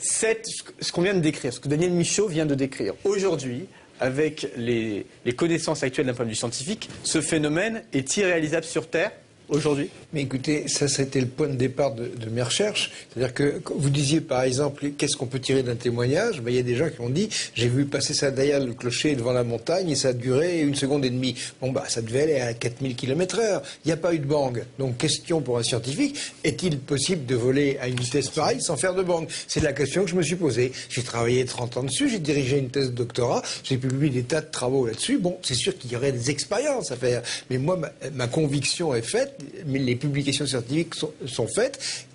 ce qu'on vient de décrire, ce que Daniel Michaud vient de décrire, aujourd'hui, avec les connaissances actuelles d'un point de vue scientifique, ce phénomène est irréalisable sur Terre aujourd'hui? Mais écoutez, ça c'était le point de départ de mes recherches. C'est-à-dire que vous disiez par exemple, qu'est-ce qu'on peut tirer d'un témoignage? Il y a des gens qui ont dit, j'ai vu passer ça derrière le clocher devant la montagne et ça a duré 1 seconde et demie. Bon ça devait aller à 4000 km/h. Il n'y a pas eu de bang. Donc question pour un scientifique, est-il possible de voler à une vitesse pareille sans faire de bang? C'est la question que je me suis posée. J'ai travaillé 30 ans dessus, j'ai dirigé une thèse de doctorat, j'ai publié des tas de travaux là-dessus. Bon, c'est sûr qu'il y aurait des expériences à faire. Mais moi, ma conviction est faite. Mais les publications scientifiques sont faites.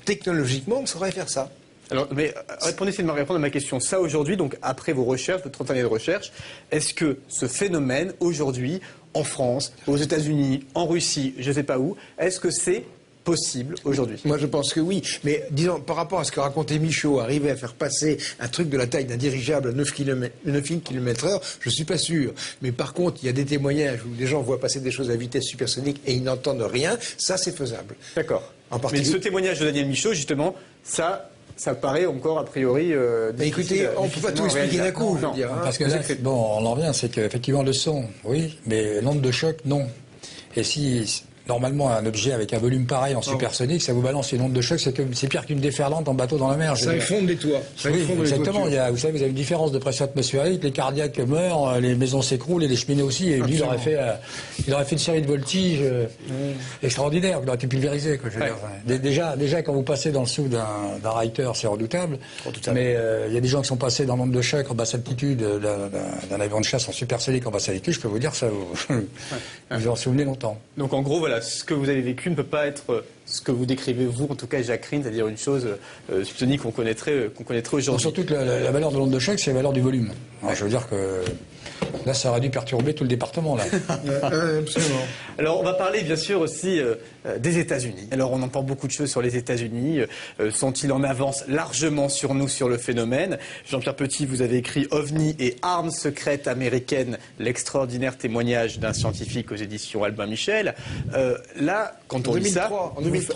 Technologiquement, on saurait faire ça. Alors, mais essayez de me répondre à ma question. Ça, aujourd'hui, donc après vos recherches, votre 30 années de recherche, est-ce que ce phénomène, aujourd'hui, en France, aux États-Unis, en Russie, je ne sais pas où, est-ce que c'est possible aujourd'hui? Moi je pense que oui, mais disons par rapport à ce que racontait Michaud, arriver à faire passer un truc de la taille d'un dirigeable à 9 km/h, je suis pas sûr. Mais par contre, il y a des témoignages où des gens voient passer des choses à vitesse supersonique et ils n'entendent rien, ça c'est faisable. D'accord. Mais ce témoignage de Daniel Michaud, justement, ça paraît encore a priori écoutez, on ne peut pas tout expliquer d'un coup. Parce que là, on en revient, c'est qu'effectivement le son, oui, mais l'onde de choc, non. Et si Normalement, un objet avec un volume pareil en supersonique, ça vous balance une onde de choc, c'est pire qu'une déferlante en bateau dans la mer. Ça effondre les toits. Oui, exactement. Vous savez, vous avez une différence de pression atmosphérique, les cardiaques meurent, les maisons s'écroulent et les cheminées aussi. Et lui, il aurait fait une série de voltiges extraordinaires, il aurait été pulvérisé. Quoi, je veux dire. Déjà, quand vous passez dans le sous d'un Reiter, c'est redoutable. Mais il y a des gens qui sont passés dans l'onde de choc en basse altitude d'un avion de chasse en supersonique en basse altitude. Je peux vous dire, ça vous en souvenez longtemps. Donc en gros, voilà, ce que vous avez vécu ne peut pas être ce que vous décrivez, vous, en tout cas, Jacques Rine, c'est-à-dire une chose subsonique qu'on connaîtrait aujourd'hui. Surtout que la valeur de l'onde de choc, c'est la valeur du volume. Alors, je veux dire que là, ça aurait dû perturber tout le département. Là. Absolument. Alors, on va parler, bien sûr, aussi des États-Unis. Alors, on entend beaucoup de choses sur les États-Unis. Sont-ils en avance largement sur nous, sur le phénomène? Jean-Pierre Petit, vous avez écrit « OVNI et armes secrètes américaines, l'extraordinaire témoignage d'un scientifique » aux éditions Albin Michel. Là, quand on lit ça...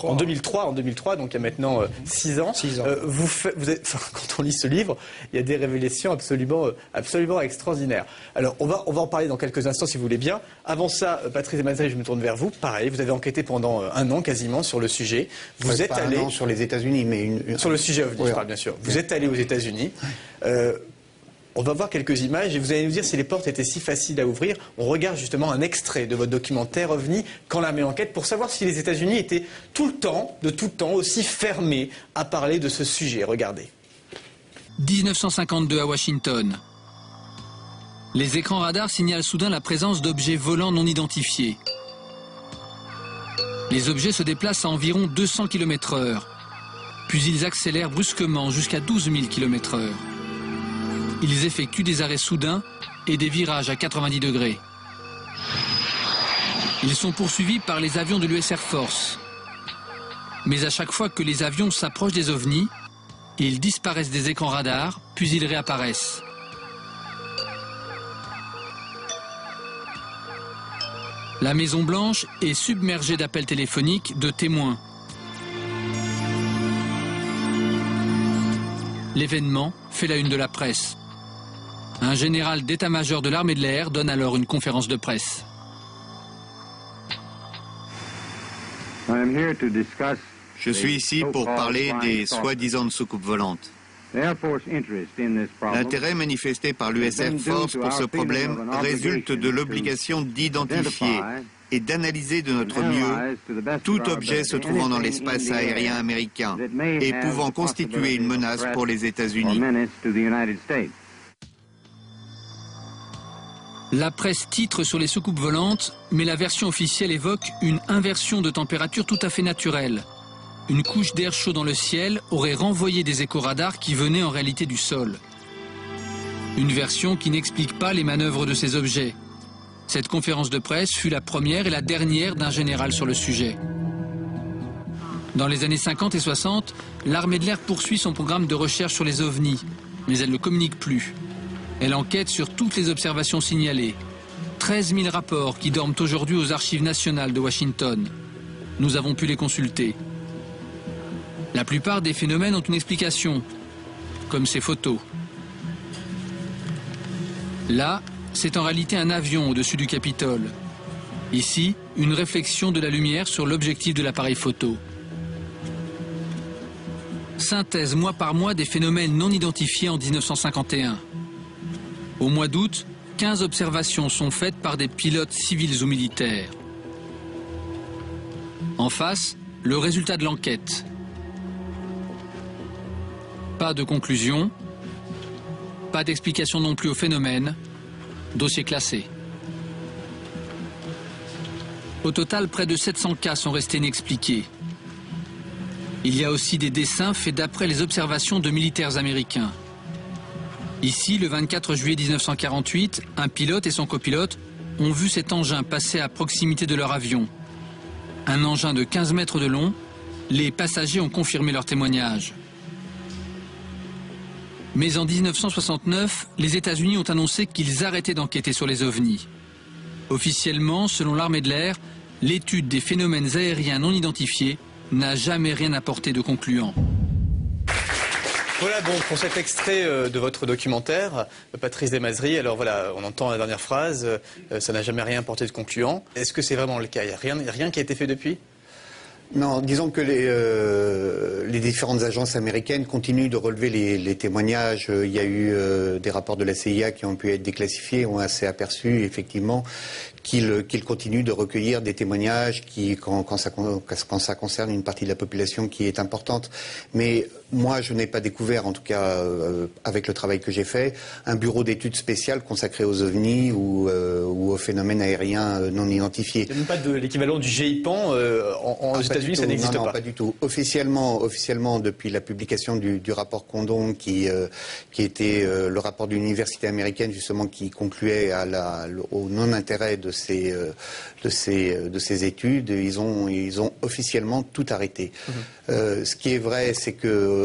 En 2003, donc il y a maintenant 6 ans. Quand on lit ce livre, il y a des révélations absolument extraordinaires. Alors, on va en parler dans quelques instants, si vous voulez bien. Avant ça, Patrice Desmazelli, je me tourne vers vous. Pareil, vous avez enquêté pendant 1 an quasiment sur le sujet. Vous êtes allé... un an sur les États-Unis, mais... Sur le sujet OVNI, je parle bien sûr. Vous êtes allé aux États-Unis. On va voir quelques images et vous allez nous dire si les portes étaient si faciles à ouvrir. On regarde justement un extrait de votre documentaire OVNI, Quand l'armée enquête, pour savoir si les États-Unis étaient de tout temps, aussi fermés à parler de ce sujet. Regardez. 1952 à Washington. Les écrans radars signalent soudain la présence d'objets volants non identifiés. Les objets se déplacent à environ 200 km/h. Puis ils accélèrent brusquement jusqu'à 12 000 km/h. Ils effectuent des arrêts soudains et des virages à 90 degrés. Ils sont poursuivis par les avions de l'US Air Force. Mais à chaque fois que les avions s'approchent des ovnis, ils disparaissent des écrans radars, puis ils réapparaissent. La Maison-Blanche est submergée d'appels téléphoniques de témoins. L'événement fait la une de la presse. Un général d'état-major de l'armée de l'air donne alors une conférence de presse. Je suis ici pour parler des soi-disant soucoupes volantes. L'intérêt manifesté par l'US Air Force pour ce problème résulte de l'obligation d'identifier et d'analyser de notre mieux tout objet se trouvant dans l'espace aérien américain et pouvant constituer une menace pour les États-Unis. La presse titre sur les soucoupes volantes, mais la version officielle évoque une inversion de température tout à fait naturelle. Une couche d'air chaud dans le ciel aurait renvoyé des échos radars qui venaient en réalité du sol. Une version qui n'explique pas les manœuvres de ces objets. Cette conférence de presse fut la première et la dernière d'un général sur le sujet. Dans les années 50 et 60, l'armée de l'air poursuit son programme de recherche sur les ovnis, mais elle ne communique plus. Elle enquête sur toutes les observations signalées. 13 000 rapports qui dorment aujourd'hui aux archives nationales de Washington. Nous avons pu les consulter. La plupart des phénomènes ont une explication, comme ces photos. Là, c'est en réalité un avion au-dessus du Capitole. Ici, une réflexion de la lumière sur l'objectif de l'appareil photo. Synthèse mois par mois des phénomènes non identifiés en 1951. Au mois d'août, 15 observations sont faites par des pilotes civils ou militaires. En face, le résultat de l'enquête. Pas de conclusion, pas d'explication non plus au phénomène, dossier classé. Au total, près de 700 cas sont restés inexpliqués. Il y a aussi des dessins faits d'après les observations de militaires américains. Ici, le 24 juillet 1948, un pilote et son copilote ont vu cet engin passer à proximité de leur avion. Un engin de 15 mètres de long, les passagers ont confirmé leur témoignage. Mais en 1969, les États-Unis ont annoncé qu'ils arrêtaient d'enquêter sur les ovnis. Officiellement, selon l'armée de l'air, l'étude des phénomènes aériens non identifiés n'a jamais rien apporté de concluant. Voilà donc pour cet extrait de votre documentaire, Patrice Desmazeries. Alors voilà, on entend la dernière phrase, ça n'a jamais rien apporté de concluant. Est-ce que c'est vraiment le cas? Il n'y a rien qui a été fait depuis? Non, disons que les différentes agences américaines continuent de relever les témoignages. Il y a eu des rapports de la CIA qui ont pu être déclassifiés, on s'est aperçu effectivement qu'ils continuent de recueillir des témoignages quand ça concerne une partie de la population qui est importante. Mais moi, je n'ai pas découvert, en tout cas avec le travail que j'ai fait, un bureau d'études spéciales consacré aux ovnis ou aux phénomènes aériens non identifiés. Il n'y a même pas de l'équivalent du GIPAN aux États-Unis, ça n'existe pas. Non, pas du tout. Officiellement, depuis la publication du rapport Condon, qui était le rapport d'une université américaine justement qui concluait au non-intérêt de ces études, ils ont officiellement tout arrêté. Ce qui est vrai, c'est que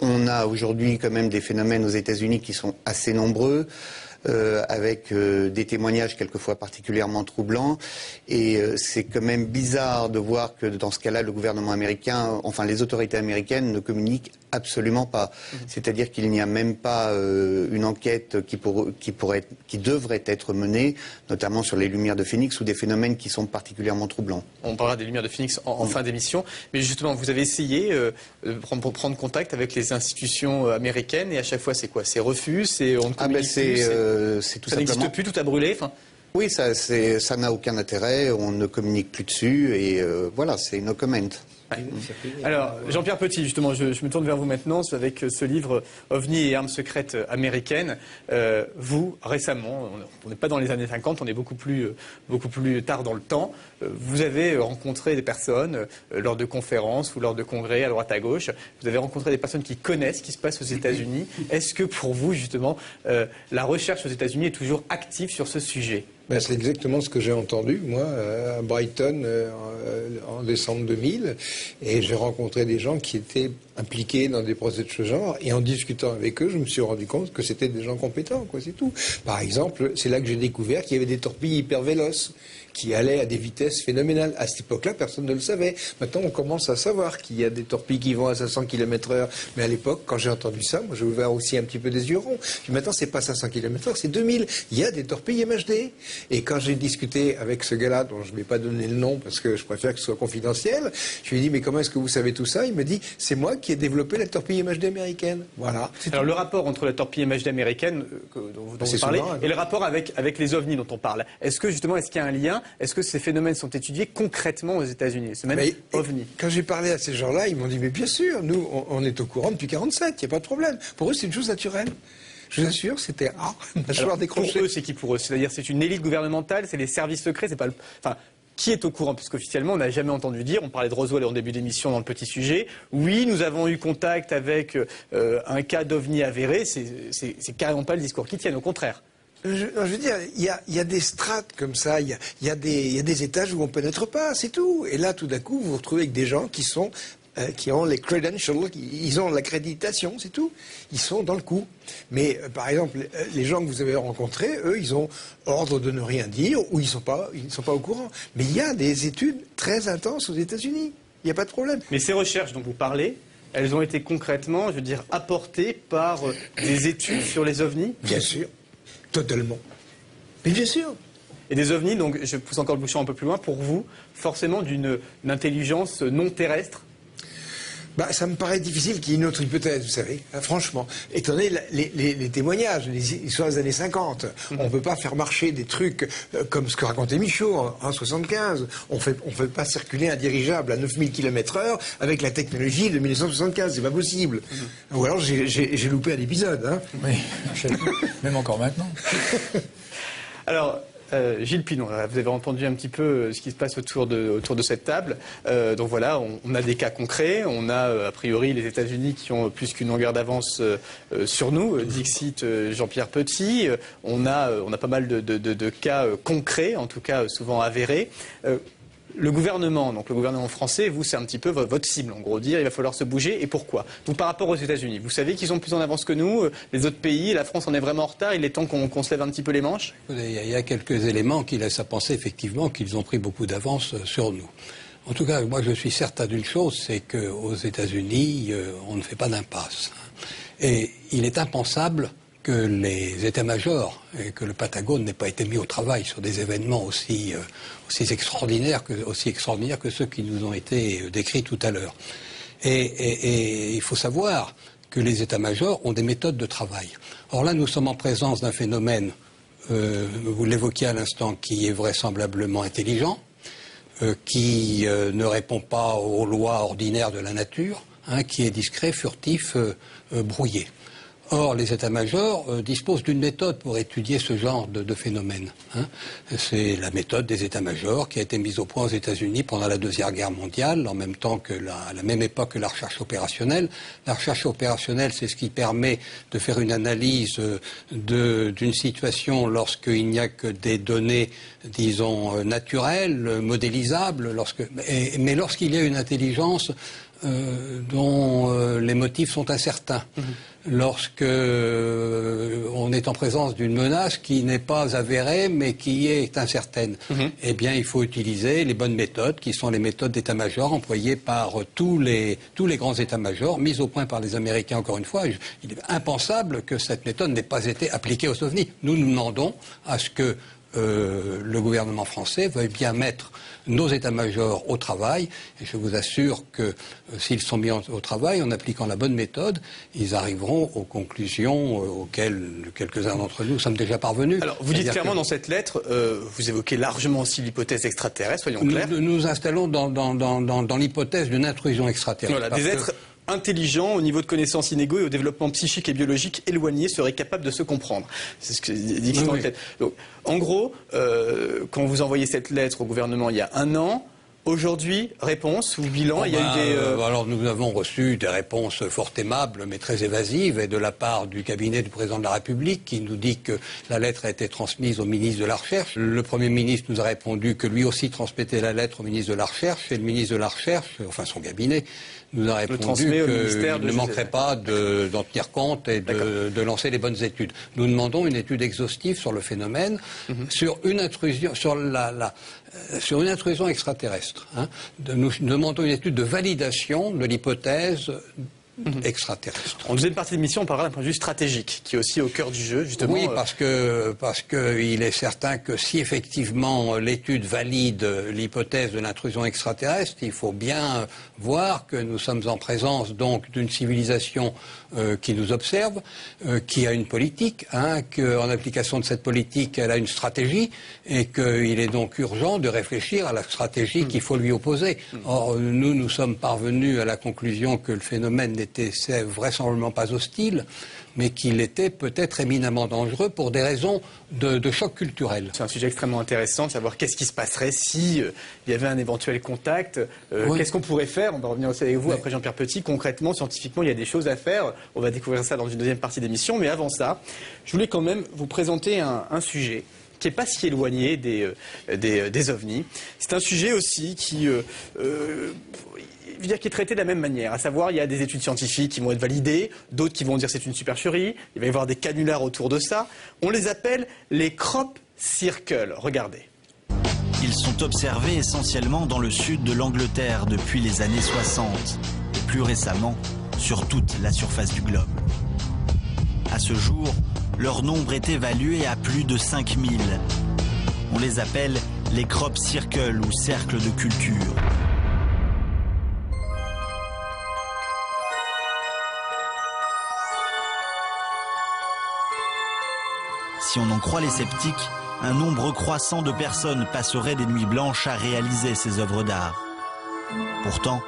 on a aujourd'hui quand même des phénomènes aux États-Unis qui sont assez nombreux. Avec des témoignages quelquefois particulièrement troublants. Et c'est quand même bizarre de voir que dans ce cas-là, le gouvernement américain, enfin les autorités américaines ne communiquent absolument pas. C'est-à-dire qu'il n'y a même pas une enquête qui devrait être menée, notamment sur les lumières de Phoenix ou des phénomènes qui sont particulièrement troublants. On parlera des lumières de Phoenix en fin d'émission. Mais justement, vous avez essayé de prendre contact avec les institutions américaines et à chaque fois, c'est quoi? C'est refus? C'est on ne communique plus? C'est tout ça simplement... n'existe plus, tout a brûlé. Oui, ça n'a aucun intérêt, on ne communique plus dessus et voilà, c'est no comment. Ouais. Alors, Jean-Pierre Petit, justement, je me tourne vers vous maintenant avec ce livre OVNI et armes secrètes américaines. Vous, récemment, on n'est pas dans les années 50, on est beaucoup plus tard dans le temps. Vous avez rencontré des personnes lors de conférences ou lors de congrès à droite à gauche. Vous avez rencontré des personnes qui connaissent ce qui se passe aux États-Unis. Est-ce que pour vous, justement, la recherche aux États-Unis est toujours active sur ce sujet? C'est exactement ce que j'ai entendu, moi, à Brighton, en décembre 2000. Et j'ai rencontré des gens qui étaient impliqués dans des procès de ce genre. Et en discutant avec eux, je me suis rendu compte que c'était des gens compétents, quoi, c'est tout. Par exemple, c'est là que j'ai découvert qu'il y avait des torpilles hyper véloces qui allaient à des vitesses phénoménales. À cette époque-là, personne ne le savait. Maintenant, on commence à savoir qu'il y a des torpilles qui vont à 500 km/h. Mais à l'époque, quand j'ai entendu ça, moi, j'ai ouvert aussi un petit peu des yeux ronds. Puis maintenant, c'est pas 500 km/h, c'est 2000. Il y a des torpilles MHD. Et quand j'ai discuté avec ce gars-là, dont je ne vais pas donner le nom parce que je préfère que ce soit confidentiel, je lui ai dit, mais comment est-ce que vous savez tout ça? Il me dit, c'est moi qui ai développé la torpille MHD américaine. Voilà. Alors, le rapport entre la torpille MHD américaine, dont vous parlez, et le rapport avec les ovnis dont on parle, est-ce qu'il y a un lien? Est-ce que ces phénomènes sont étudiés concrètement aux États-Unis, ce même OVNI? Quand j'ai parlé à ces gens-là, ils m'ont dit, mais bien sûr, nous, on est au courant depuis 1947, il n'y a pas de problème. Pour eux, c'est une chose naturelle. Je vous assure, c'était mâchoire décrochée. Pour eux, c'est qui pour eux? C'est-à-dire, c'est une élite gouvernementale, c'est les services secrets, c'est pas le... Enfin, qui est au courant? Puisqu'officiellement, on n'a jamais entendu dire, on parlait de Roswell en début d'émission dans le petit sujet, oui, nous avons eu contact avec un cas d'OVNI avéré, c'est carrément pas le discours qui tienne, au contraire. Je veux dire, il y a des strates comme ça, il y a des étages où on ne pénètre pas, c'est tout. Et là, tout d'un coup, vous vous retrouvez avec des gens qui ont les credentials, ils ont l'accréditation, c'est tout. Ils sont dans le coup. Mais par exemple, les gens que vous avez rencontrés, eux, ils ont ordre de ne rien dire ou ils sont pas au courant. Mais il y a des études très intenses aux États-Unis. Il n'y a pas de problème. Mais ces recherches dont vous parlez, elles ont été concrètement, je veux dire, apportées par des études sur les ovnis? Bien sûr. Totalement. Mais bien sûr. Et des ovnis, donc je pousse encore le bouchon un peu plus loin, pour vous, forcément d'une intelligence non terrestre? Ça me paraît difficile qu'il y ait une autre hypothèse, vous savez, franchement. Étant donné les témoignages, les histoires des années 50, on ne peut pas faire marcher des trucs comme ce que racontait Michaud en 75. On fait pas circuler un dirigeable à 9000 km/h avec la technologie de 1975, c'est pas possible. Ou alors j'ai loupé un épisode. Hein. Oui, même encore maintenant. Alors... Gilles Pinon, vous avez entendu un petit peu ce qui se passe autour de cette table. Donc voilà, on a des cas concrets. On a a priori les États-Unis qui ont plus qu'une longueur d'avance sur nous. Dixit Jean-Pierre Petit. On a pas mal de cas concrets, en tout cas souvent avérés. Le gouvernement français, vous, c'est un petit peu votre cible, en gros, dire il va falloir se bouger. Et pourquoi? Donc par rapport aux États-Unis, vous savez qu'ils sont plus en avance que nous, les autres pays, la France en est vraiment en retard, il est temps qu'on se lève un petit peu les manches? Il y a quelques éléments qui laissent à penser effectivement qu'ils ont pris beaucoup d'avance sur nous. En tout cas, moi je suis certain d'une chose, c'est qu'aux États-Unis, on ne fait pas d'impasse. Et il est impensable que les états-majors et que le Pentagone n'ait pas été mis au travail sur des événements aussi extraordinaires que ceux qui nous ont été décrits tout à l'heure. Et il faut savoir que les états-majors ont des méthodes de travail. Or là, nous sommes en présence d'un phénomène, vous l'évoquiez à l'instant, qui est vraisemblablement intelligent, qui ne répond pas aux lois ordinaires de la nature, qui est discret, furtif, brouillé. Or, les états-majors disposent d'une méthode pour étudier ce genre de phénomène. C'est la méthode des états-majors qui a été mise au point aux États-Unis pendant la Deuxième Guerre mondiale, en même temps que à la même époque que la recherche opérationnelle. La recherche opérationnelle, c'est ce qui permet de faire une analyse d'une situation lorsqu'il n'y a que des données, disons, naturelles, modélisables, mais lorsqu'il y a une intelligence dont les motifs sont incertains. Lorsque on est en présence d'une menace qui n'est pas avérée mais qui est incertaine, eh bien il faut utiliser les bonnes méthodes qui sont les méthodes d'état-major employées par tous les grands états-majors, mises au point par les Américains encore une fois. Il est impensable que cette méthode n'ait pas été appliquée aux OVNI. Nous demandons à ce que le gouvernement français veuille bien mettre nos états-majors au travail, et je vous assure que s'ils sont mis au travail en appliquant la bonne méthode, ils arriveront aux conclusions auxquelles quelques-uns d'entre nous sommes déjà parvenus. Alors, vous dites clairement dans cette lettre, vous évoquez largement aussi l'hypothèse extraterrestre, soyons clairs. Nous nous installons dans l'hypothèse d'une intrusion extraterrestre. Voilà, des êtres intelligents, au niveau de connaissances inégaux et au développement psychique et biologique éloigné, seraient capables de se comprendre. C'est ce que dit dans cette lettre. Donc, en gros, quand vous envoyez cette lettre au gouvernement il y a 1 an, aujourd'hui, réponse ou bilan, il y a eu des... Alors nous avons reçu des réponses fort aimables mais très évasives et de la part du cabinet du président de la République qui nous dit que la lettre a été transmise au ministre de la Recherche. Le Premier ministre nous a répondu que lui aussi transmettait la lettre au ministre de la Recherche et le ministre de la Recherche, enfin son cabinet, nous a répondu qu'il ne manquerait pas d'en tenir compte et de lancer les bonnes études. Nous demandons une étude exhaustive sur le phénomène, sur une intrusion, sur une intrusion extraterrestre. Nous demandons une étude de validation de l'hypothèse extraterrestre. En deuxième partie de l'émission, on parlera d'un point de vue stratégique, qui est aussi au cœur du jeu, justement. Oui, parce que il est certain que si effectivement l'étude valide l'hypothèse de l'intrusion extraterrestre, il faut bien voir que nous sommes en présence donc d'une civilisation qui nous observe, qui a une politique, qu'en application de cette politique, elle a une stratégie, et qu'il est donc urgent de réfléchir à la stratégie qu'il faut lui opposer. Or, nous sommes parvenus à la conclusion que le phénomène n'était vraisemblablement pas hostile, mais qu'il était peut-être éminemment dangereux pour des raisons de choc culturel. C'est un sujet extrêmement intéressant de savoir qu'est-ce qui se passerait si il y avait un éventuel contact. Qu'est-ce qu'on pourrait faire? On va revenir aussi avec vous après Jean-Pierre Petit. Concrètement, scientifiquement, il y a des choses à faire. On va découvrir ça dans une deuxième partie d'émission. Mais avant ça, je voulais quand même vous présenter un sujet qui n'est pas si éloigné des ovnis. C'est un sujet aussi qui est traité de la même manière, à savoir il y a des études scientifiques qui vont être validées, d'autres qui vont dire c'est une supercherie, il va y avoir des canulars autour de ça. On les appelle les crop circles. Regardez. Ils sont observés essentiellement dans le sud de l'Angleterre depuis les années 60 et plus récemment sur toute la surface du globe. À ce jour, leur nombre est évalué à plus de 5000. On les appelle les crop circles ou cercles de culture. Si on en croit les sceptiques, un nombre croissant de personnes passeraient des nuits blanches à réaliser ces œuvres d'art. Pourtant,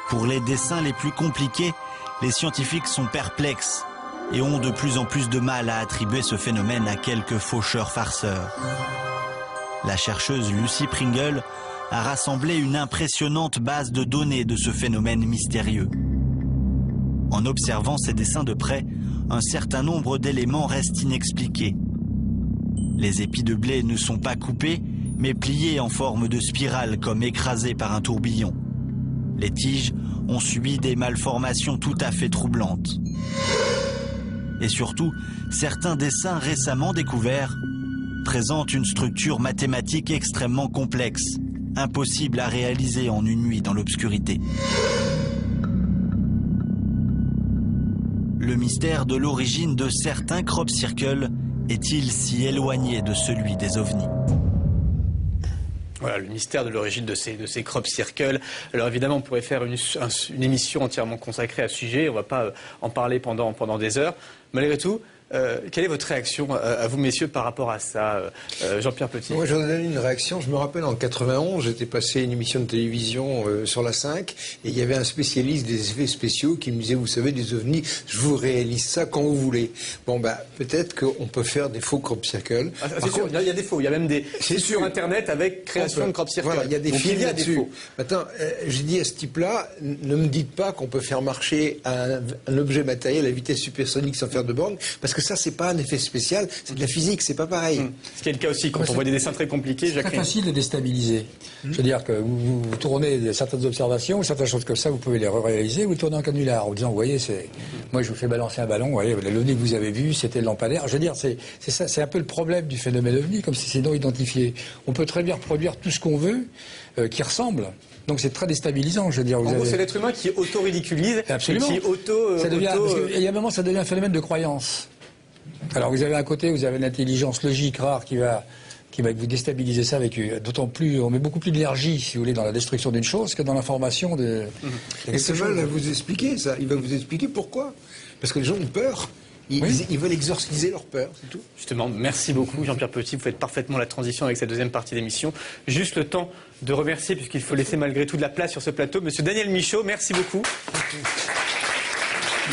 pour les dessins les plus compliqués, les scientifiques sont perplexes et ont de plus en plus de mal à attribuer ce phénomène à quelques faucheurs farceurs. La chercheuse Lucy Pringle a rassemblé une impressionnante base de données de ce phénomène mystérieux. En observant ces dessins de près, un certain nombre d'éléments restent inexpliqués. Les épis de blé ne sont pas coupés, mais pliés en forme de spirale comme écrasés par un tourbillon. Les tiges ont subi des malformations tout à fait troublantes. Et surtout, certains dessins récemment découverts présentent une structure mathématique extrêmement complexe, impossible à réaliser en une nuit dans l'obscurité. Le mystère de l'origine de certains crop circles est-il si éloigné de celui des ovnis? Voilà, le mystère de l'origine de ces crop circles. Alors évidemment, on pourrait faire une émission entièrement consacrée à ce sujet. On ne va pas en parler pendant des heures. Malgré tout, quelle est votre réaction à vous, messieurs, par rapport à ça, Jean-Pierre Petit? Moi, j'en ai donné une réaction. Je me rappelle, en 91, j'étais passé une émission de télévision sur la 5, et il y avait un spécialiste des effets spéciaux qui me disait, vous savez, des ovnis, je vous réalise ça quand vous voulez. Bon, peut-être qu'on peut faire des faux crop circles. C'est sûr, il y a des faux. Il y a même des... C'est sur Internet avec création de crop circles. Voilà, il y a des films là-dessus. Maintenant, j'ai dit à ce type-là, ne me dites pas qu'on peut faire marcher un objet matériel à vitesse supersonique sans faire de borne, parce que ça, c'est pas un effet spécial, c'est de la physique, c'est pas pareil. Ce qui est le cas aussi quand on voit des dessins très compliqués. C'est très facile de déstabiliser. C'est-à-dire que vous tournez certaines observations, certaines choses comme ça, vous pouvez les réaliser, vous tournez en canular en disant, vous voyez, moi je vous fais balancer un ballon, vous voyez, l'OVNI que vous avez vu, c'était le lampadaire. Je veux dire, c'est ça, c'est un peu le problème du phénomène OVNI, comme si c'est non identifié. On peut très bien reproduire tout ce qu'on veut qui ressemble. Donc c'est très déstabilisant, je veux dire. En gros, c'est l'être humain qui auto-ridiculise, absolument. Qui il y a un moment, ça devient un phénomène de croyance. Alors vous avez un côté, vous avez l'intelligence logique rare qui va vous déstabiliser ça avec d'autant plus, on met beaucoup plus d'énergie, si vous voulez, dans la destruction d'une chose que dans l'information de. Et Seval va vous expliquer ça. Il va vous expliquer pourquoi. Parce que les gens ont peur. Ils veulent exorciser leur peur, c'est tout. Justement, merci beaucoup Jean-Pierre Petit. Vous faites parfaitement la transition avec cette deuxième partie d'émission. Juste le temps de remercier, puisqu'il faut laisser malgré tout de la place sur ce plateau, Monsieur Daniel Michaud. Merci beaucoup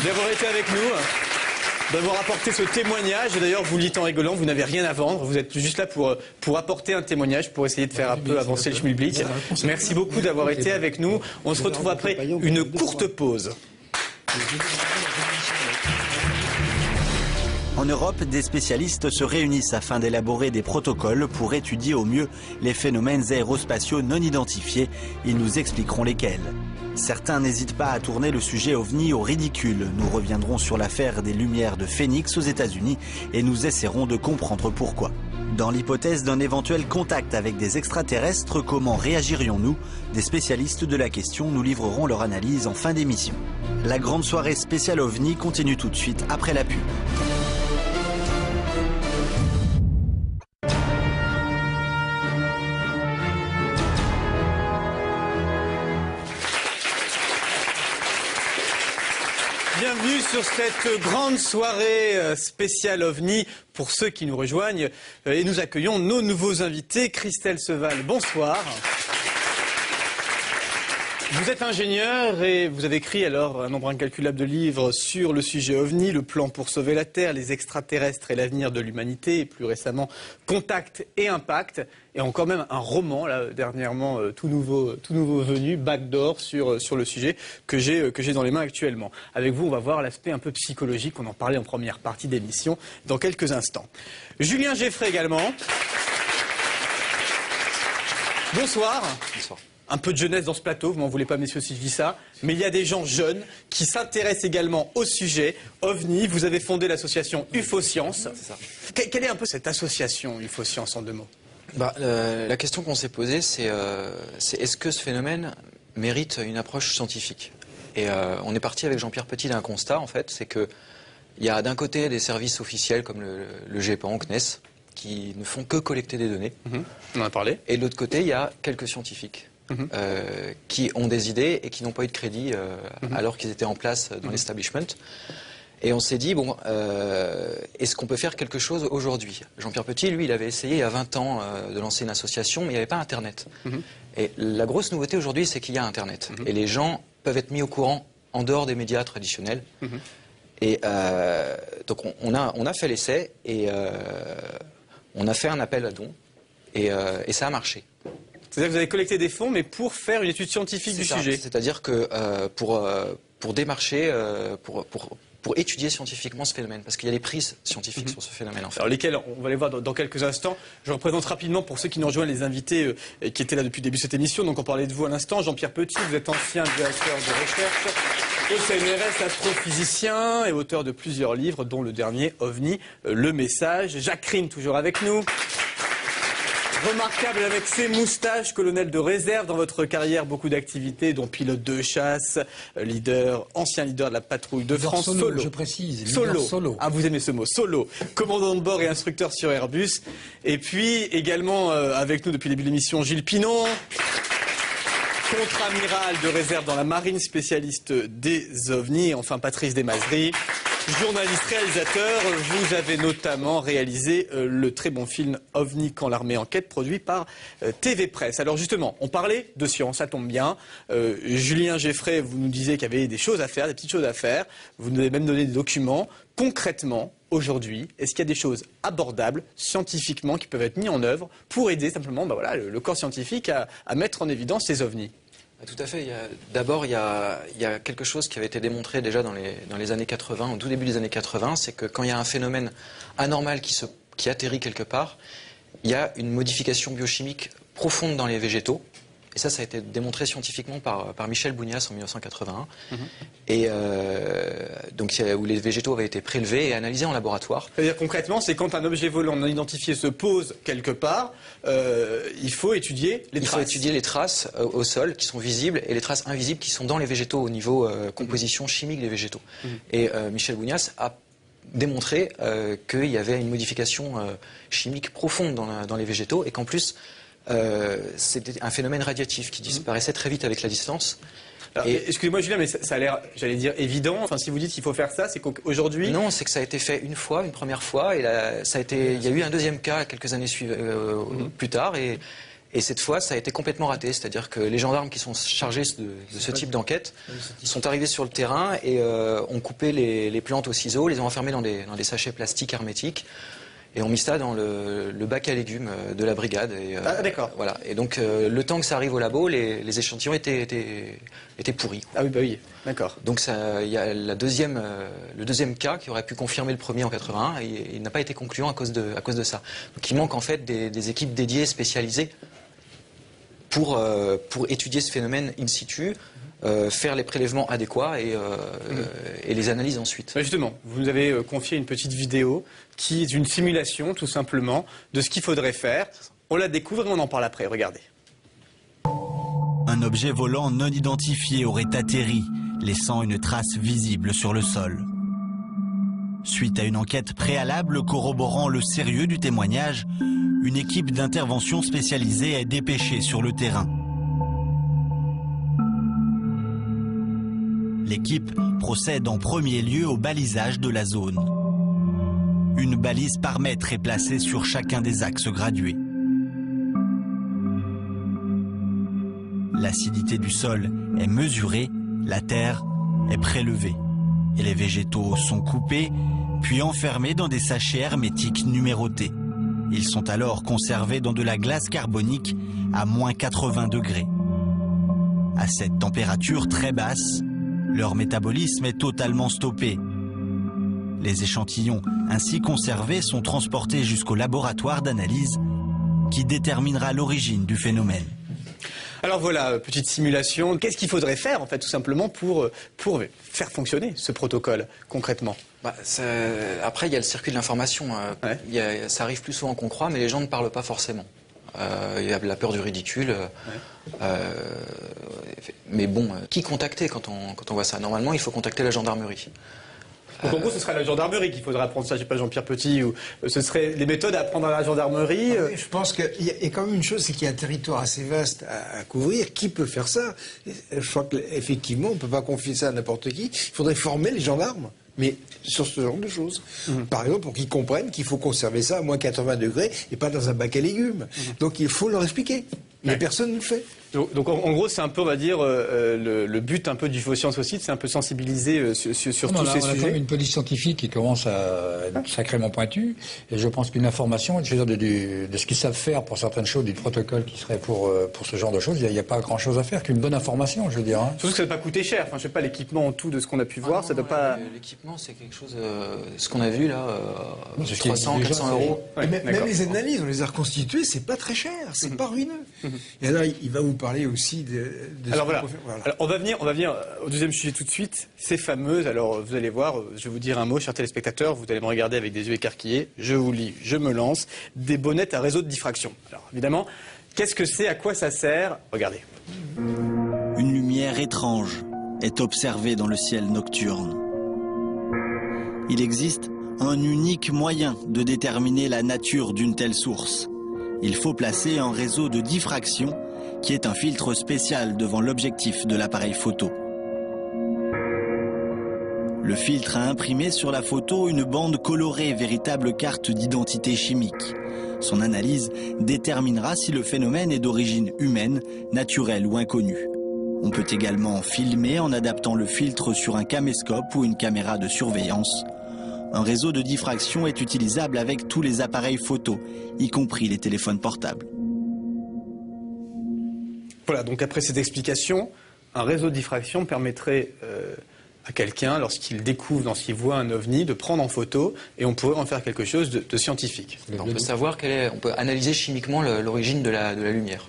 d'avoir été avec nous, d'avoir apporté ce témoignage. Et d'ailleurs, vous le dites en rigolant, vous n'avez rien à vendre. Vous êtes juste là pour apporter un témoignage, pour essayer de faire un peu avancer le schmilblick. Merci beaucoup d'avoir été avec nous. On se retrouve après une courte pause. En Europe, des spécialistes se réunissent afin d'élaborer des protocoles pour étudier au mieux les phénomènes aérospatiaux non identifiés. Ils nous expliqueront lesquels. Certains n'hésitent pas à tourner le sujet OVNI au ridicule. Nous reviendrons sur l'affaire des lumières de Phoenix aux États-Unis et nous essaierons de comprendre pourquoi. Dans l'hypothèse d'un éventuel contact avec des extraterrestres, comment réagirions-nous? Des spécialistes de la question nous livreront leur analyse en fin d'émission. La grande soirée spéciale OVNI continue tout de suite après la pub. Bienvenue sur cette grande soirée spéciale OVNI pour ceux qui nous rejoignent. Et nous accueillons nos nouveaux invités. Christelle Seval, bonsoir. Vous êtes ingénieur et vous avez écrit alors un nombre incalculable de livres sur le sujet OVNI, le plan pour sauver la Terre, les extraterrestres et l'avenir de l'humanité, et plus récemment Contact et Impact, et encore même un roman là dernièrement tout nouveau venu, Backdoor, sur le sujet que j'ai dans les mains actuellement. Avec vous, on va voir l'aspect un peu psychologique, on en parlait en première partie d'émission dans quelques instants. Julien Geffray également. Bonsoir. Bonsoir. Un peu de jeunesse dans ce plateau, vous m'en voulez pas messieurs si je dis ça, mais il y a des gens jeunes qui s'intéressent également au sujet OVNI. Vous avez fondé l'association UFO-Science. Quelle est un peu cette association UFO-Science en deux mots? La question qu'on s'est posée, c'est est-ce que ce phénomène mérite une approche scientifique? Et on est parti avec Jean-Pierre Petit d'un constat, en fait, c'est qu'il y a d'un côté des services officiels comme le GEPAN, CNES, qui ne font que collecter des données. On en a parlé. Et de l'autre côté, il y a quelques scientifiques. Qui ont des idées et qui n'ont pas eu de crédit alors qu'ils étaient en place dans l'establishment. Et on s'est dit, bon, est-ce qu'on peut faire quelque chose aujourd'hui? Jean-Pierre Petit, lui, il avait essayé il y a 20 ans de lancer une association, mais il n'y avait pas Internet. Et la grosse nouveauté aujourd'hui, c'est qu'il y a Internet. Et les gens peuvent être mis au courant en dehors des médias traditionnels. Et donc on a fait l'essai et on a fait un appel à dons et ça a marché. C'est-à-dire que vous avez collecté des fonds, mais pour faire une étude scientifique du sujet. C'est-à-dire que pour démarcher, pour étudier scientifiquement ce phénomène, parce qu'il y a des prises scientifiques sur ce phénomène. En fait. Alors lesquelles, on va les voir dans quelques instants. Je représente rapidement pour ceux qui nous rejoignent les invités qui étaient là depuis le début de cette émission. Donc on parlait de vous à l'instant, Jean-Pierre Petit, vous êtes ancien directeur de recherche au CNRS, astrophysicien et auteur de plusieurs livres, dont le dernier OVNI, Le Message. Jacques Rime, toujours avec nous. Remarquable avec ses moustaches, colonel de réserve dans votre carrière, beaucoup d'activités, dont pilote de chasse, ancien leader de la patrouille de France, solo. Je précise, solo. Ah, vous aimez ce mot, solo. Commandant de bord et instructeur sur Airbus. Et puis également avec nous depuis le début de l'émission, Gilles Pinon. Contre-amiral de réserve dans la marine, spécialiste des ovnis. Et enfin, Patrice Desmazeries, journaliste réalisateur. Vous avez notamment réalisé le très bon film OVNI quand l'armée enquête, produit par TV Presse. Alors justement, on parlait de science, ça tombe bien. Julien Geffray, vous nous disiez qu'il y avait des choses à faire, des petites choses à faire. Vous nous avez même donné des documents. Concrètement, aujourd'hui, est-ce qu'il y a des choses abordables, scientifiquement, qui peuvent être mises en œuvre pour aider simplement le corps scientifique à mettre en évidence ces ovnis? Tout à fait. D'abord, il y a quelque chose qui avait été démontré déjà dans les années 80, au tout début des années 80, c'est que quand il y a un phénomène anormal qui atterrit quelque part, il y a une modification biochimique profonde dans les végétaux. Et ça a été démontré scientifiquement par Michel Bounias en 1981. Et donc, où les végétaux avaient été prélevés et analysés en laboratoire. C'est-à-dire concrètement, c'est quand un objet volant non identifié se pose quelque part, il faut étudier les traces. Il faut étudier les traces au sol qui sont visibles et les traces invisibles qui sont dans les végétaux au niveau composition chimique des végétaux. Et Michel Bounias a démontré qu'il y avait une modification chimique profonde dans les végétaux et qu'en plus, c'était un phénomène radiatif qui disparaissait très vite avec la distance. Excusez-moi Julien, mais ça a l'air, j'allais dire, évident. Enfin, si vous dites qu'il faut faire ça, c'est qu'aujourd'hui... Non, c'est que ça a été fait une première fois, et il y a eu un deuxième cas quelques années plus tard, et cette fois, ça a été complètement raté. C'est-à-dire que les gendarmes qui sont chargés de ce type d'enquête sont arrivés sur le terrain et ont coupé les plantes au ciseau, les ont enfermées dans des sachets plastiques hermétiques. Et on mis ça dans le bac à légumes de la brigade. D'accord. Voilà. Et donc, le temps que ça arrive au labo, les échantillons étaient pourris. Ah oui, bah oui. D'accord. Donc, il y a le deuxième cas qui aurait pu confirmer le premier en 81, et il n'a pas été concluant à cause de ça. Donc, il manque en fait des équipes dédiées, spécialisées, pour étudier ce phénomène in situ, faire les prélèvements adéquats et les analyses ensuite. Justement, vous nous avez confié une petite vidéo qui est une simulation, tout simplement, de ce qu'il faudrait faire. On la découvre et on en parle après. Regardez. Un objet volant non identifié aurait atterri, laissant une trace visible sur le sol. Suite à une enquête préalable corroborant le sérieux du témoignage, une équipe d'intervention spécialisée est dépêchée sur le terrain. L'équipe procède en premier lieu au balisage de la zone. Une balise par mètre est placée sur chacun des axes gradués. L'acidité du sol est mesurée, la terre est prélevée et les végétaux sont coupés puis enfermés dans des sachets hermétiques numérotés. Ils sont alors conservés dans de la glace carbonique à moins 80 degrés. À cette température très basse, leur métabolisme est totalement stoppé. Les échantillons ainsi conservés sont transportés jusqu'au laboratoire d'analyse qui déterminera l'origine du phénomène. Alors voilà, petite simulation. Qu'est-ce qu'il faudrait faire, en fait, tout simplement, pour faire fonctionner ce protocole, concrètement? Après, il y a le circuit de l'information. Ça arrive plus souvent qu'on croit, mais les gens ne parlent pas forcément. Il y a la peur du ridicule. Mais bon, qui contacter quand on voit ça? Normalement, il faut contacter la gendarmerie. Donc en gros, ce serait à la gendarmerie qu'il faudrait apprendre ça, je sais pas, Jean-Pierre Petit, ou ce serait les méthodes à apprendre à la gendarmerie. Je pense qu'il y a quand même une chose, c'est qu'il y a un territoire assez vaste à couvrir. Qui peut faire ça? Je crois qu'effectivement, on ne peut pas confier ça à n'importe qui. Il faudrait former les gendarmes. Mais sur ce genre de choses. Par exemple, pour qu'ils comprennent qu'il faut conserver ça à moins 80 degrés et pas dans un bac à légumes. Donc il faut leur expliquer. Mais personne ne le fait. Donc en gros, c'est un peu, on va dire, le but un peu du Faux Science aussi, c'est un peu sensibiliser sur tous ces sujets. On a quand même une police scientifique qui commence à être sacrément pointue, et je pense qu'une information, je veux dire, de ce qu'ils savent faire pour certaines choses, du protocole qui serait pour ce genre de choses, il n'y a pas grand-chose à faire qu'une bonne information, je veux dire. Surtout que ça ne doit pas coûter cher. Enfin, je sais pas, l'équipement en tout de ce qu'on a pu voir, ça ne doit pas... L'équipement, c'est quelque chose... ce qu'on a vu là, 300, 400 euros. Même les analyses, on les a reconstituées, c'est pas très cher, c'est pas ruineux. Et alors, il va vous parler aussi de alors voilà. Alors, on va venir au deuxième sujet tout de suite. Ces fameuses, alors vous allez voir, je vais vous dire un mot, chers téléspectateurs, vous allez me regarder avec des yeux écarquillés. Je vous lis, je me lance. Des bonnettes à réseau de diffraction. Alors évidemment, qu'est-ce que c'est, à quoi ça sert? Regardez. Une lumière étrange est observée dans le ciel nocturne. Il existe un unique moyen de déterminer la nature d'une telle source. Il faut placer un réseau de diffraction qui est un filtre spécial devant l'objectif de l'appareil photo. Le filtre a imprimé sur la photo une bande colorée, véritable carte d'identité chimique. Son analyse déterminera si le phénomène est d'origine humaine, naturelle ou inconnue. On peut également filmer en adaptant le filtre sur un caméscope ou une caméra de surveillance. Un réseau de diffraction est utilisable avec tous les appareils photo, y compris les téléphones portables. Voilà, donc après cette explication, un réseau de diffraction permettrait à quelqu'un, lorsqu'il découvre, lorsqu'il voit un ovni, de prendre en photo et on pourrait en faire quelque chose de scientifique. On peut savoir on peut analyser chimiquement l'origine de la lumière.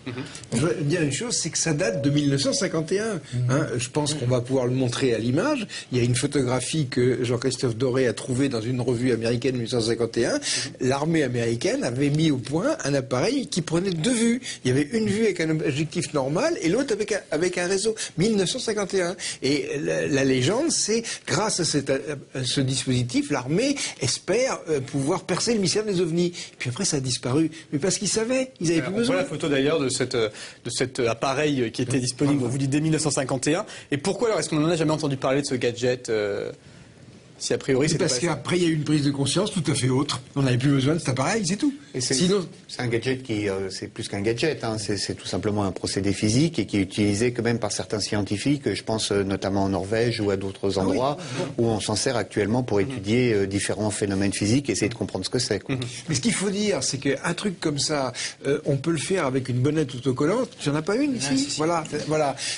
Je veux dire une chose, c'est que ça date de 1951. Hein, je pense qu'on va pouvoir le montrer à l'image. Il y a une photographie que Jean-Christophe Doré a trouvée dans une revue américaine en 1951. L'armée américaine avait mis au point un appareil qui prenait deux vues. Il y avait une vue avec un objectif normal et l'autre avec un réseau. 1951. Et la légende, c'est grâce à ce dispositif, l'armée espère pouvoir percer le mystère des ovnis. Et puis après, ça a disparu. Mais parce qu'ils savaient, ils avaient plus besoin. On voit la photo d'ailleurs de cet appareil qui était disponible, vous dites dès 1951. Et pourquoi alors est-ce qu'on n'en a jamais entendu parler de ce gadget si a priori c'était parce qu'après il y a eu une prise de conscience tout à fait autre. On n'avait plus besoin de cet appareil, c'est tout. Sinon, c'est un gadget qui, c'est plus qu'un gadget. Hein. C'est tout simplement un procédé physique et qui est utilisé quand même par certains scientifiques. Je pense notamment en Norvège ou à d'autres endroits où on s'en sert actuellement pour étudier différents phénomènes physiques et essayer de comprendre ce que c'est. Mais ce qu'il faut dire, c'est qu'un truc comme ça, on peut le faire avec une bonnette autocollante. Il n'y en a pas une ici. Voilà.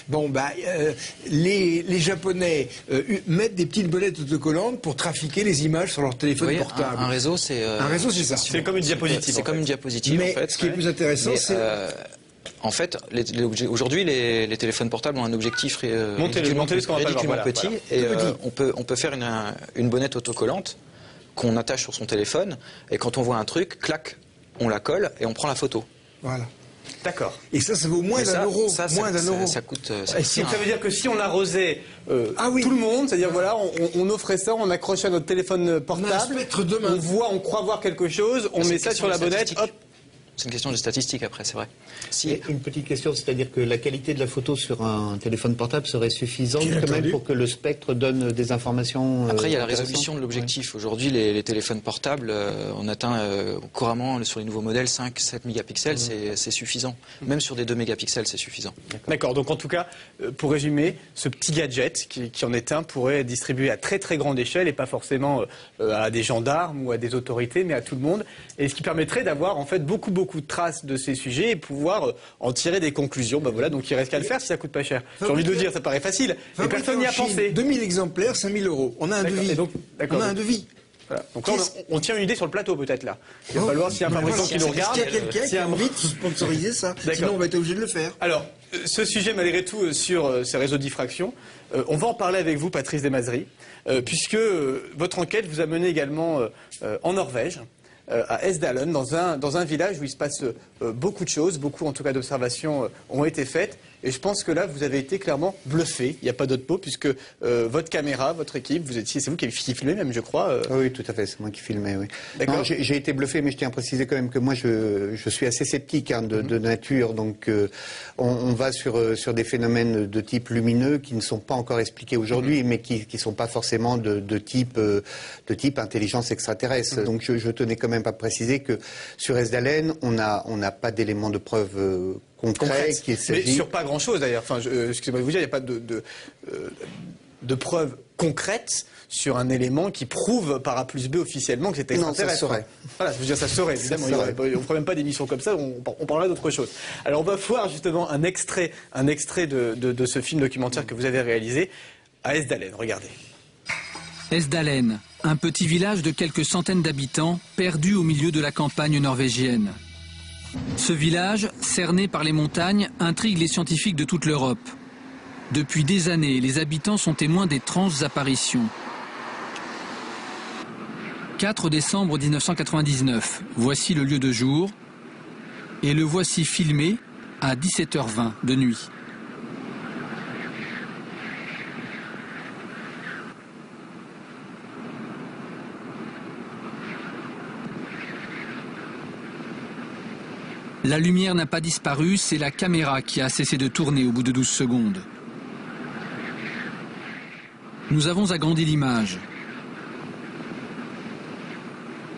Bon, les Japonais mettent des petites bonnettes autocollantes pour trafiquer les images sur leur téléphone portable. Un réseau, c'est ça. C'est comme une diapositive. C'est comme une diapositive, mais en fait. Ce qui est plus intéressant, c'est... En fait, aujourd'hui, les téléphones portables ont un objectif ridiculement petit. Et on peut faire une bonnette autocollante qu'on attache sur son téléphone. Et quand on voit un truc, clac, on la colle et on prend la photo. Voilà. D'accord. Et ça vaut moins d'un euro. Ça coûte. Ça veut dire que si on arrosait tout le monde, c'est-à-dire voilà, on offrait ça, on accrochait à notre téléphone portable, on croit voir quelque chose, on met ça sur la bonnette, hop. C'est une question de statistique après, c'est vrai. Et une petite question, c'est-à-dire que la qualité de la photo sur un téléphone portable serait suffisante quand même pour que le spectre donne des informations. Après, il y a la résolution de l'objectif. Aujourd'hui, les téléphones portables, on atteint couramment sur les nouveaux modèles 5-7 mégapixels, c'est suffisant. Même sur des 2 mégapixels, c'est suffisant. D'accord, donc en tout cas, pour résumer, ce petit gadget qui en est un pourrait être distribué à très très grande échelle et pas forcément à des gendarmes ou à des autorités, mais à tout le monde. Et ce qui permettrait d'avoir en fait beaucoup de traces de ces sujets et pouvoir en tirer des conclusions. Ben voilà, donc il reste qu'à le faire si ça coûte pas cher. J'ai envie de dire, ça paraît facile, mais personne n'y a pensé. 2000 exemplaires, 5000 €. On a un devis. On a un devis. Voilà. Donc là, on tient une idée sur le plateau peut-être là. Il va falloir s'il y a un fabricant qui nous regarde. S'il y a quelqu'un qui a envie de sponsoriser ça. Sinon on va être obligé de le faire. Alors, ce sujet malgré tout sur ces réseaux de diffraction, on va en parler avec vous, Patrice Desmazeries, puisque votre enquête vous a mené également en Norvège. À Esdalen, dans un village où il se passe beaucoup de choses, beaucoup en tout cas d'observations ont été faites. Et je pense que là, vous avez été clairement bluffé. Il n'y a pas d'autre mot, puisque votre caméra, votre équipe, c'est vous qui avez filmé même, je crois. Oui, tout à fait, c'est moi qui filmais, oui. D'accord. J'ai été bluffé, mais je tiens à préciser quand même que moi, je suis assez sceptique de nature. Donc, on va sur des phénomènes de type lumineux qui ne sont pas encore expliqués aujourd'hui, mais qui ne sont pas forcément de type intelligence extraterrestre. Donc, je tenais quand même à préciser que sur Esdalen, on n'a pas d'éléments de preuve concrète. Mais sur pas grand-chose d'ailleurs. Enfin, excusez-moi de vous dire, il n'y a pas de preuves concrètes sur un élément qui prouve par A plus B officiellement que c'est extraterrestre. Non, ça saurait. Voilà, je veux dire, ça saurait, évidemment. On ne ferait même pas d'émission comme ça, on parlerait d'autre chose. Alors, on va voir justement un extrait de ce film documentaire que vous avez réalisé à Esdalen. Regardez. Esdalen, un petit village de quelques centaines d'habitants, perdu au milieu de la campagne norvégienne. Ce village, cerné par les montagnes, intrigue les scientifiques de toute l'Europe. Depuis des années, les habitants sont témoins d'étranges apparitions. 4 décembre 1999, voici le lieu de jour, et le voici filmé à 17h20 de nuit. La lumière n'a pas disparu, c'est la caméra qui a cessé de tourner au bout de 12 secondes. Nous avons agrandi l'image.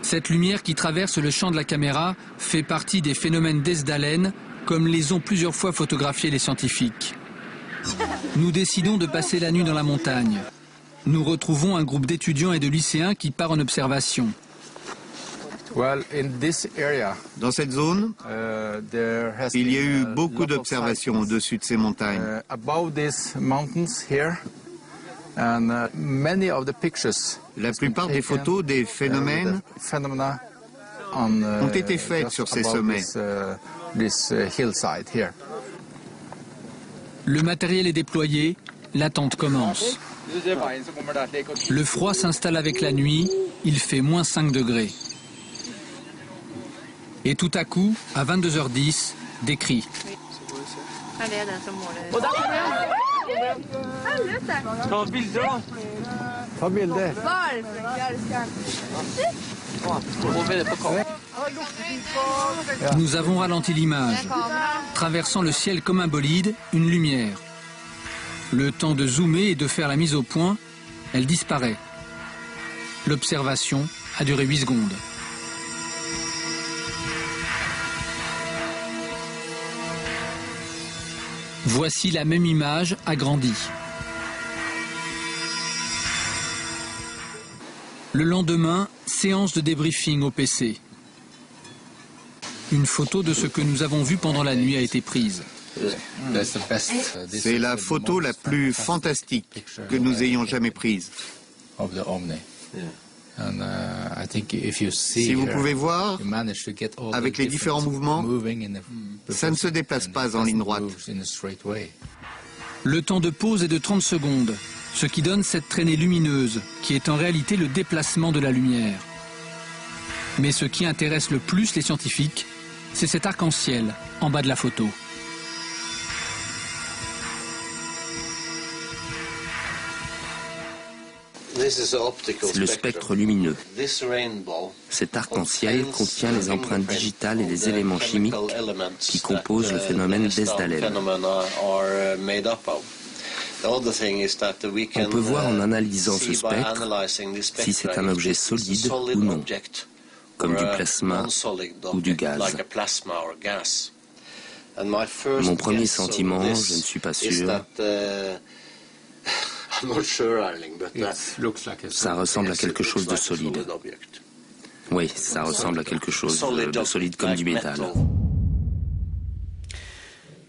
Cette lumière qui traverse le champ de la caméra fait partie des phénomènes d'Esdalen, comme les ont plusieurs fois photographiés les scientifiques. Nous décidons de passer la nuit dans la montagne. Nous retrouvons un groupe d'étudiants et de lycéens qui part en observation. Dans cette zone, il y a eu beaucoup d'observations au-dessus de ces montagnes. La plupart des photos des phénomènes ont été faites sur ces sommets. Le matériel est déployé, l'attente commence. Le froid s'installe avec la nuit, il fait moins 5 degrés. Et tout à coup, à 22h10, des cris. Nous avons ralenti l'image. Traversant le ciel comme un bolide, une lumière. Le temps de zoomer et de faire la mise au point, elle disparaît. L'observation a duré 8 secondes. Voici la même image agrandie. Le lendemain, séance de débriefing au PC. Une photo de ce que nous avons vu pendant la nuit a été prise. C'est la photo la plus fantastique que nous ayons jamais prise. Si vous pouvez voir, avec les différents mouvements, ça ne se déplace pas en ligne droite. Le temps de pause est de 30 secondes, ce qui donne cette traînée lumineuse, qui est en réalité le déplacement de la lumière. Mais ce qui intéresse le plus les scientifiques, c'est cet arc-en-ciel en bas de la photo. C'est le spectre lumineux. Cet arc-en-ciel contient les empreintes digitales et les éléments chimiques qui composent le phénomène d'Esdalen. On peut voir en analysant ce spectre si c'est un objet solide ou non, comme du plasma ou du gaz. Mon premier sentiment, je ne suis pas sûr, ça ressemble à quelque chose de solide. Oui, ça ressemble à quelque chose de solide comme du métal.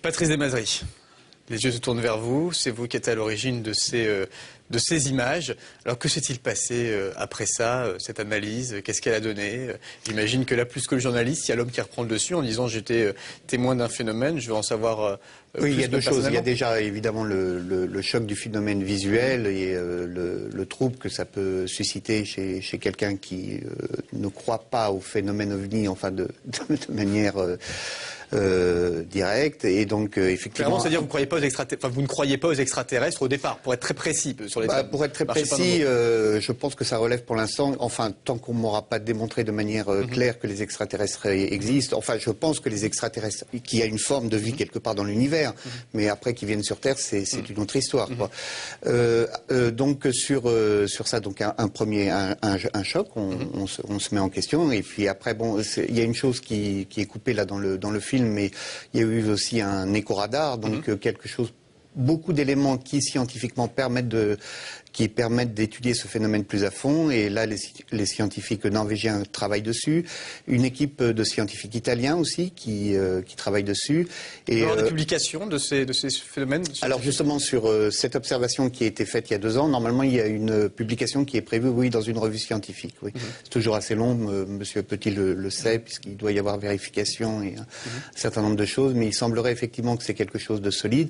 Patrice Desmazeries, les yeux se tournent vers vous. C'est vous qui êtes à l'origine de ces images. Alors que s'est-il passé après ça, cette analyse? Qu'est-ce qu'elle a donné? J'imagine que là, plus que le journaliste, il y a l'homme qui reprend le dessus en disant j'étais témoin d'un phénomène, je veux en savoir oui, il y a deux choses. Il y a personnellement. déjà évidemment le choc du phénomène visuel et le trouble que ça peut susciter chez quelqu'un qui ne croit pas au phénomène ovni, enfin de manière directe. Et donc effectivement. Clairement, c'est-à-dire que vous ne croyez pas aux extraterrestres au départ, pour être très précis sur les termes. Pour être très précis, je pense que ça relève pour l'instant, enfin tant qu'on m'aura pas démontré de manière claire que les extraterrestres existent. Enfin, je pense que les extraterrestres, qu'il y a une forme de vie quelque part dans l'univers. Mais après qu'ils viennent sur Terre, c'est une autre histoire, quoi. Donc sur ça, donc un choc, on se met en question, et puis après bon, il y a une chose qui est coupée là dans le film, mais il y a eu aussi un écho-radar, donc quelque chose beaucoup d'éléments qui scientifiquement permettent d'étudier ce phénomène plus à fond. Et là, les scientifiques norvégiens travaillent dessus. Une équipe de scientifiques italiens aussi qui travaille dessus. Et alors, des publications de ces phénomènes? Alors justement, sur cette observation qui a été faite il y a 2 ans, normalement, il y a une publication qui est prévue, oui, dans une revue scientifique. Oui. C'est toujours assez long, Monsieur Petit le sait, puisqu'il doit y avoir vérification et un certain nombre de choses, mais il semblerait effectivement que c'est quelque chose de solide.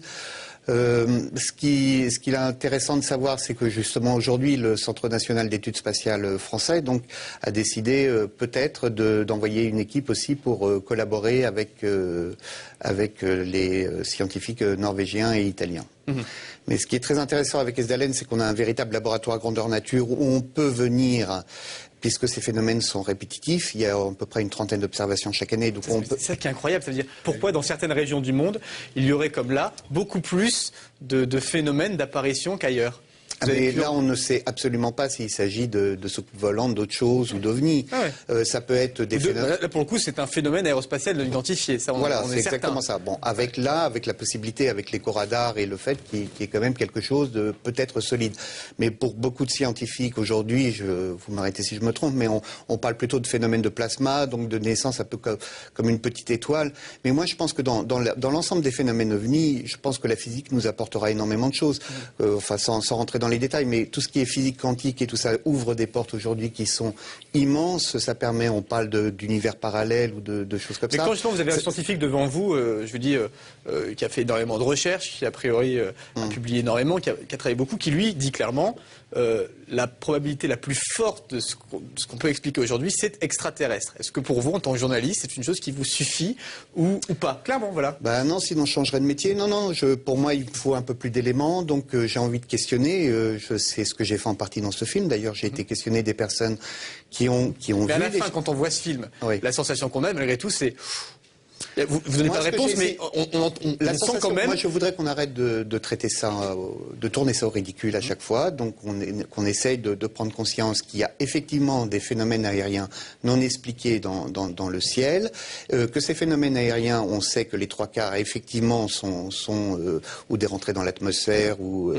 Ce qu'il est intéressant de savoir, c'est que justement aujourd'hui, le Centre national d'études spatiales français a décidé peut-être d'envoyer une équipe aussi pour collaborer avec les scientifiques norvégiens et italiens. Mais ce qui est très intéressant avec Esdalen, c'est qu'on a un véritable laboratoire grandeur nature où on peut venir, puisque ces phénomènes sont répétitifs. Il y a à peu près une 30aine d'observations chaque année. C'est ça qui est incroyable. C'est-à-dire pourquoi dans certaines régions du monde, il y aurait comme là beaucoup plus de phénomènes d'apparition qu'ailleurs? Mais là, on ne sait absolument pas s'il s'agit de soucoupes volantes, d'autres choses ou d'ovnis. Ça peut être des phénomènes... Là, pour le coup, c'est un phénomène aérospatial non identifié. Ça, voilà, c'est exactement ça. Bon, avec la possibilité, avec l'éco-radar et le fait qu'il y ait quand même quelque chose de peut-être solide. Mais pour beaucoup de scientifiques aujourd'hui, vous m'arrêtez si je me trompe, mais on parle plutôt de phénomènes de plasma, donc de naissance un peu comme une petite étoile. Mais moi, je pense que dans l'ensemble des phénomènes ovnis, je pense que la physique nous apportera énormément de choses. Enfin, sans rentrer dans les détails, mais tout ce qui est physique quantique et tout ça ouvre des portes aujourd'hui qui sont immenses. Ça permet, on parle d'univers parallèles ou de choses comme ça. Mais quand justement vous avez un scientifique devant vous, je vous dis, qui a fait énormément de recherches, qui a priori a publié énormément, qui a travaillé beaucoup, qui lui dit clairement la probabilité la plus forte de ce qu'on peut expliquer aujourd'hui, c'est extraterrestre. Est-ce que pour vous, en tant que journaliste, c'est une chose qui vous suffit ou pas? Clairement, voilà. Ben non, sinon je changerais de métier. Non, pour moi, il faut un peu plus d'éléments, donc j'ai envie de questionner. C'est ce que j'ai fait en partie dans ce film. D'ailleurs, j'ai été questionné des personnes qui ont vu... Mais à la fin, quand on voit ce film, la sensation qu'on a, malgré tout, c'est... Vous donnez pas de réponse, mais on sent quand même... Moi, je voudrais qu'on arrête de traiter ça, de tourner ça au ridicule à chaque fois. Donc, qu'on essaye de prendre conscience qu'il y a effectivement des phénomènes aériens non expliqués dans le ciel, que ces phénomènes aériens, on sait que les 3/4 effectivement sont ou des rentrées dans l'atmosphère ou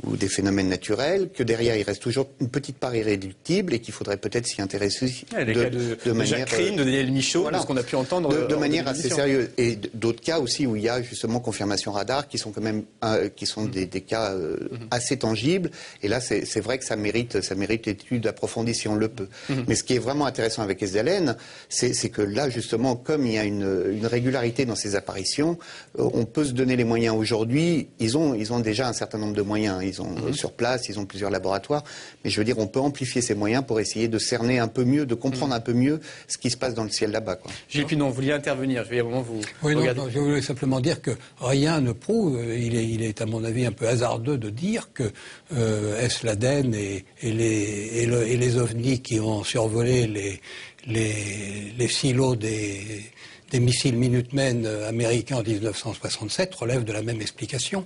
des phénomènes naturels, que derrière il reste toujours une petite part irréductible et qu'il faudrait peut-être s'y intéresser de manière... Jacqueline, de Daniel Michaud, voilà, de ce qu'on a pu entendre de manière assez sérieuse. Et d'autres cas aussi où il y a justement confirmation radar qui sont quand même des cas assez tangibles. Et là, c'est vrai que ça mérite étude approfondie si on le peut. Mais ce qui est vraiment intéressant avec Esdalen, c'est que là, justement, comme il y a une régularité dans ces apparitions, on peut se donner les moyens aujourd'hui. Ils ont déjà un certain nombre de moyens. Ils ont sur place, ils ont plusieurs laboratoires. Mais je veux dire, on peut amplifier ces moyens pour essayer de cerner un peu mieux, de comprendre un peu mieux ce qui se passe dans le ciel là-bas. Gilles Pinon, vous vouliez intervenir. Je vais à un moment vous regarder. Non, je voulais simplement dire que rien ne prouve, il est à mon avis un peu hasardeux de dire que l'Aden et les ovnis qui ont survolé les silos des missiles Minutemen américains en 1967 relèvent de la même explication.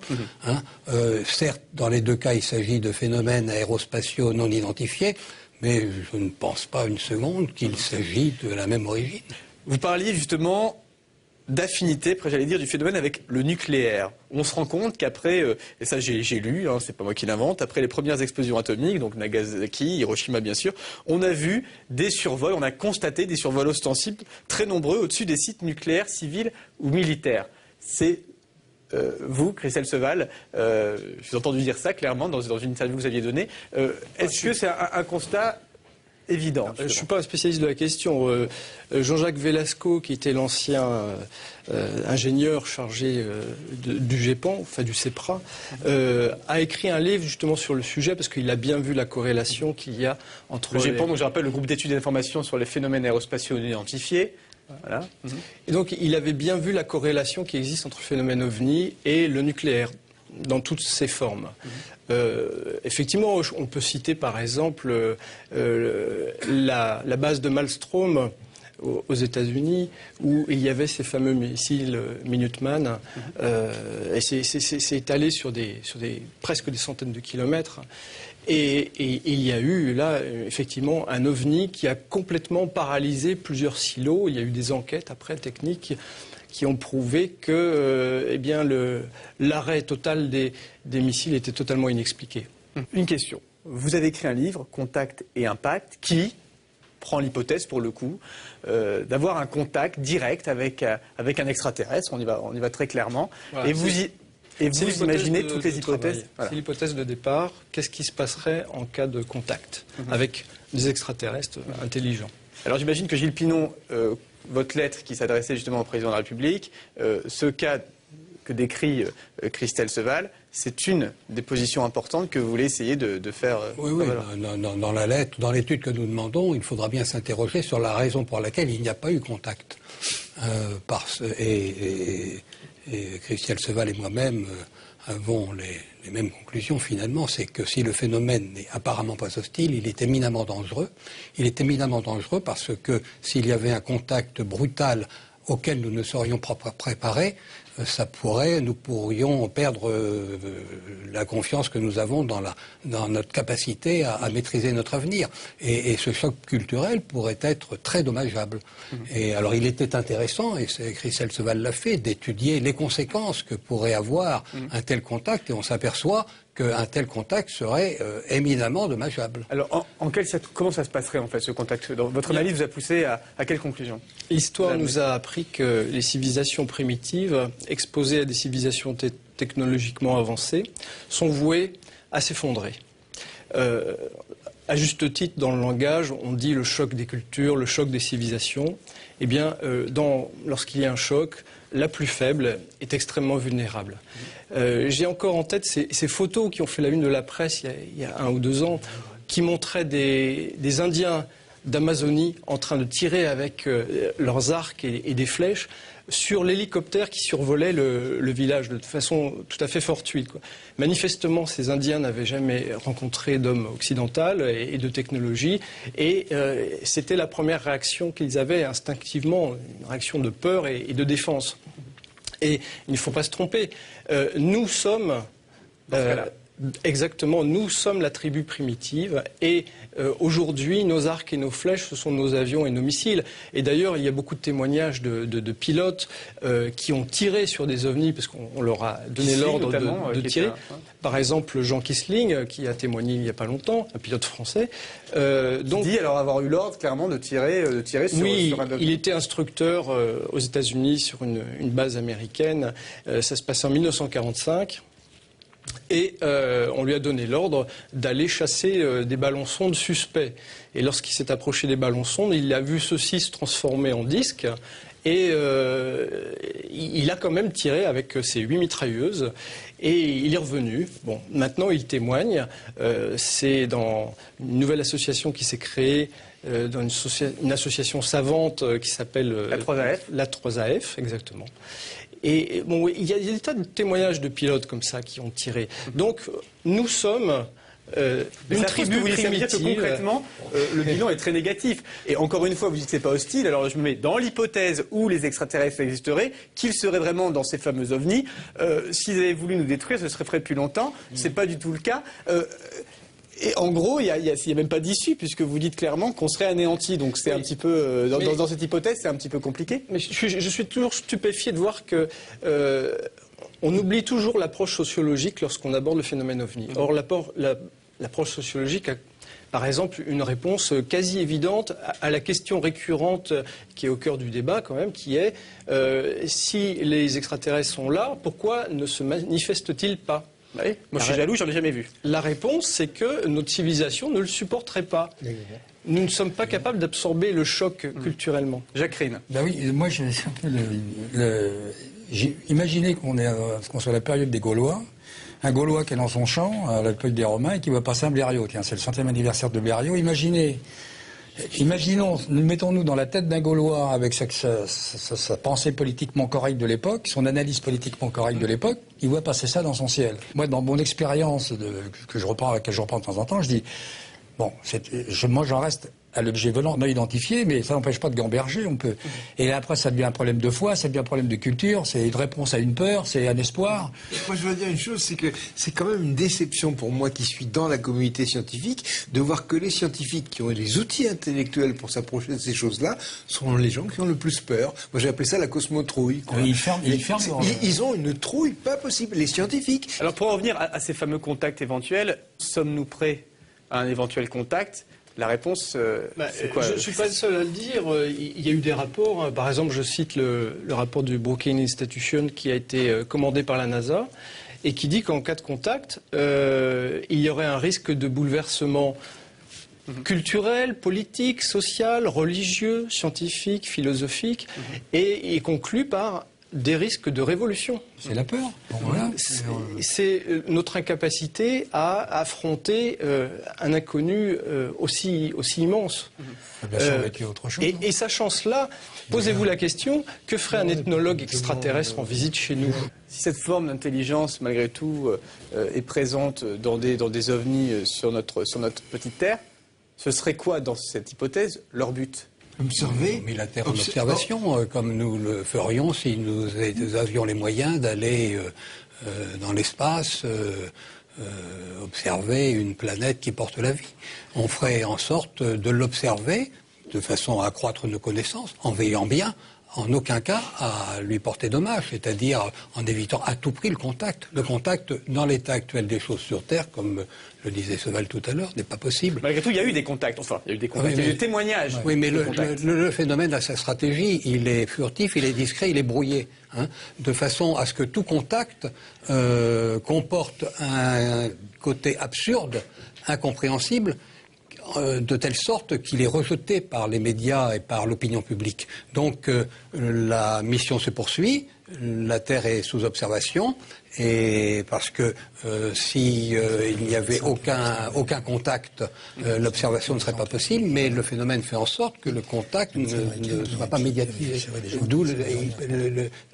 Certes, dans les deux cas, il s'agit de phénomènes aérospatiaux non identifiés, mais je ne pense pas une seconde qu'il s'agit de la même origine. Vous parliez justement d'affinité, après j'allais dire, du phénomène avec le nucléaire. On se rend compte qu'après, et ça j'ai lu, c'est pas moi qui l'invente, après les premières explosions atomiques, donc Nagasaki, Hiroshima bien sûr, on a vu des survols, on a constaté des survols ostensibles très nombreux au-dessus des sites nucléaires, civils ou militaires. C'est vous, Christelle Seval, je vous ai entendu dire ça clairement dans une interview que vous aviez donnée. Est-ce que c'est un constat évident? Je ne suis pas un spécialiste de la question. Jean-Jacques Velasco, qui était l'ancien ingénieur chargé du GEPAN, enfin du CEPRA, a écrit un livre justement sur le sujet parce qu'il a bien vu la corrélation qu'il y a entre... Le GEPAN, donc je rappelle, le groupe d'études et d'information sur les phénomènes aérospatiaux non identifiés. Voilà. Et donc il avait bien vu la corrélation qui existe entre le phénomène OVNI et le nucléaire, dans toutes ses formes. Effectivement, on peut citer par exemple la base de Malmstrom aux États-Unis, où il y avait ces fameux missiles Minuteman, et c'est étalé sur presque des centaines de kilomètres. Et il y a eu là effectivement un OVNI qui a complètement paralysé plusieurs silos. Il y a eu des enquêtes après techniques qui ont prouvé que l'arrêt total des missiles était totalement inexpliqué. Une question. Vous avez écrit un livre, Contact et Impact, qui prend l'hypothèse, pour le coup, d'avoir un contact direct avec un extraterrestre. On y va très clairement. Voilà, et vous imaginez toutes les hypothèses. Voilà. C'est l'hypothèse de départ. Qu'est-ce qui se passerait en cas de contact avec des extraterrestres intelligents? Alors j'imagine que Gilles Pinon, votre lettre qui s'adressait justement au président de la République, ce cas que décrit Christelle Seval, c'est une des positions importantes que vous voulez essayer de faire. Oui, dans la lettre, dans l'étude que nous demandons, il faudra bien s'interroger sur la raison pour laquelle il n'y a pas eu contact. Et Christelle Seval et moi-même avons les mêmes conclusions finalement, c'est que si le phénomène n'est apparemment pas hostile, il est éminemment dangereux. Il est éminemment dangereux parce que s'il y avait un contact brutal auquel nous ne serions pas préparés, nous pourrions perdre la confiance que nous avons dans notre capacité à maîtriser notre avenir. Et ce choc culturel pourrait être très dommageable. Et alors il était intéressant, et Christelle Seval l'a fait, d'étudier les conséquences que pourrait avoir un tel contact, et on s'aperçoit qu'un tel contact serait éminemment dommageable. Alors, comment ça se passerait en fait ce contact? Votre analyse vous a poussé à quelle conclusion? L'histoire nous a appris que les civilisations primitives, exposées à des civilisations technologiquement avancées, sont vouées à s'effondrer. À juste titre, dans le langage, on dit le choc des cultures, le choc des civilisations. Eh bien, lorsqu'il y a un choc, la plus faible est extrêmement vulnérable. J'ai encore en tête ces photos qui ont fait la une de la presse il y a 1 ou 2 ans, qui montraient des Indiens d'Amazonie en train de tirer avec leurs arcs et des flèches sur l'hélicoptère qui survolait le village de façon tout à fait fortuite, quoi. Manifestement, ces Indiens n'avaient jamais rencontré d'homme occidental et de technologie, et c'était la première réaction qu'ils avaient instinctivement, une réaction de peur et de défense. Et il ne faut pas se tromper, nous sommes... Exactement, nous sommes la tribu primitive et aujourd'hui nos arcs et nos flèches ce sont nos avions et nos missiles. Et d'ailleurs il y a beaucoup de témoignages de pilotes qui ont tiré sur des ovnis parce qu'on leur a donné l'ordre de tirer. Par exemple Jean Kissling qui a témoigné il n'y a pas longtemps, un pilote français. Donc dit alors avoir eu l'ordre clairement de tirer sur un ovni. Il était instructeur aux États-Unis sur une base américaine. Ça se passait en 1945. Et on lui a donné l'ordre d'aller chasser des ballons-sondes suspects. Et lorsqu'il s'est approché des ballons-sondes, il a vu ceux-ci se transformer en disques. Et il a quand même tiré avec ses 8 mitrailleuses. Et il est revenu. Bon, maintenant il témoigne. C'est dans une nouvelle association qui s'est créée, dans une association savante qui s'appelle la 3AF, exactement. Et bon, il y a des tas de témoignages de pilotes comme ça qui ont tiré. Donc nous sommes une tribu primitive. Concrètement, le bilan est très négatif. Et encore une fois, vous dites que c'est pas hostile. Alors je me mets dans l'hypothèse où les extraterrestres existeraient, qu'ils seraient vraiment dans ces fameux ovnis. S'ils avaient voulu nous détruire, ce serait fait depuis longtemps. C'est pas du tout le cas. Et en gros, il y a même pas d'issue, puisque vous dites clairement qu'on serait anéanti. Donc c'est un petit peu, dans cette hypothèse, c'est un petit peu compliqué. Mais je suis toujours stupéfié de voir que on oublie toujours l'approche sociologique lorsqu'on aborde le phénomène OVNI. Or, l'approche sociologique a, par exemple, une réponse quasi évidente à la question récurrente qui est au cœur du débat quand même, qui est si les extraterrestres sont là, pourquoi ne se manifestent-ils pas ? Oui, moi je suis jaloux, j'en ai jamais vu. La réponse, c'est que notre civilisation ne le supporterait pas. Nous ne sommes pas capables d'absorber le choc culturellement. Jacques Rine. Ben oui, moi j'ai imaginé qu'on soit à la période des Gaulois, un Gaulois qui est dans son champ, à l'époque des Romains, et qui va passer un blériot. Tiens, c'est le 100e anniversaire de Blériot. Imaginons, mettons-nous dans la tête d'un Gaulois avec sa pensée politiquement correcte de l'époque, son analyse politiquement correcte de l'époque, il voit passer ça dans son ciel. Moi, dans mon expérience à laquelle je reprends de temps en temps, je dis, bon, moi j'en reste à l'objet volant non identifié, mais ça n'empêche pas de gamberger. On peut. Et après, ça devient un problème de foi, ça devient un problème de culture, c'est une réponse à une peur, c'est un espoir. Moi, je veux dire une chose, c'est que c'est quand même une déception pour moi qui suis dans la communauté scientifique de voir que les scientifiques qui ont les outils intellectuels pour s'approcher de ces choses-là sont les gens qui ont le plus peur. Moi, j'ai appelé ça la cosmotrouille. Ils ont une trouille pas possible, les scientifiques. Alors, pour en revenir à ces fameux contacts éventuels, sommes-nous prêts à un éventuel contact? La réponse, c'est quoi? Je ne suis pas le seul à le dire. Il y a eu des rapports. Par exemple, je cite le rapport du Brookings Institution qui a été commandé par la NASA et qui dit qu'en cas de contact, il y aurait un risque de bouleversement culturel, politique, social, religieux, scientifique, philosophique, et il conclut par des risques de révolution. C'est la peur. Bon, voilà. C'est notre incapacité à affronter un inconnu aussi immense. Bien sûr, avec autre chose. Et sachant cela, posez-vous la question, que ferait un ethnologue extraterrestre en visite chez nous? Si cette forme d'intelligence, malgré tout, est présente dans des ovnis sur notre petite Terre, ce serait quoi, dans cette hypothèse, leur but? Observer. Mais la Terre en observation, comme nous le ferions si nous avions les moyens d'aller dans l'espace observer une planète qui porte la vie. On ferait en sorte de l'observer de façon à accroître nos connaissances, en veillant bien, en aucun cas à lui porter dommage, c'est-à-dire en évitant à tout prix le contact. Le contact, dans l'état actuel des choses sur Terre, comme le disait Seval tout à l'heure, n'est pas possible. Malgré tout, il y a eu des contacts, il y a eu des contacts, il y a eu des témoignages. Oui, mais le phénomène a sa stratégie, il est furtif, il est discret, il est brouillé, de façon à ce que tout contact comporte un côté absurde, incompréhensible, de telle sorte qu'il est rejeté par les médias et par l'opinion publique. Donc la mission se poursuit, la Terre est sous observation, et parce que si il n'y avait aucun contact, l'observation ne serait pas possible, mais le phénomène fait en sorte que le contact ne soit pas médiatisé. D'où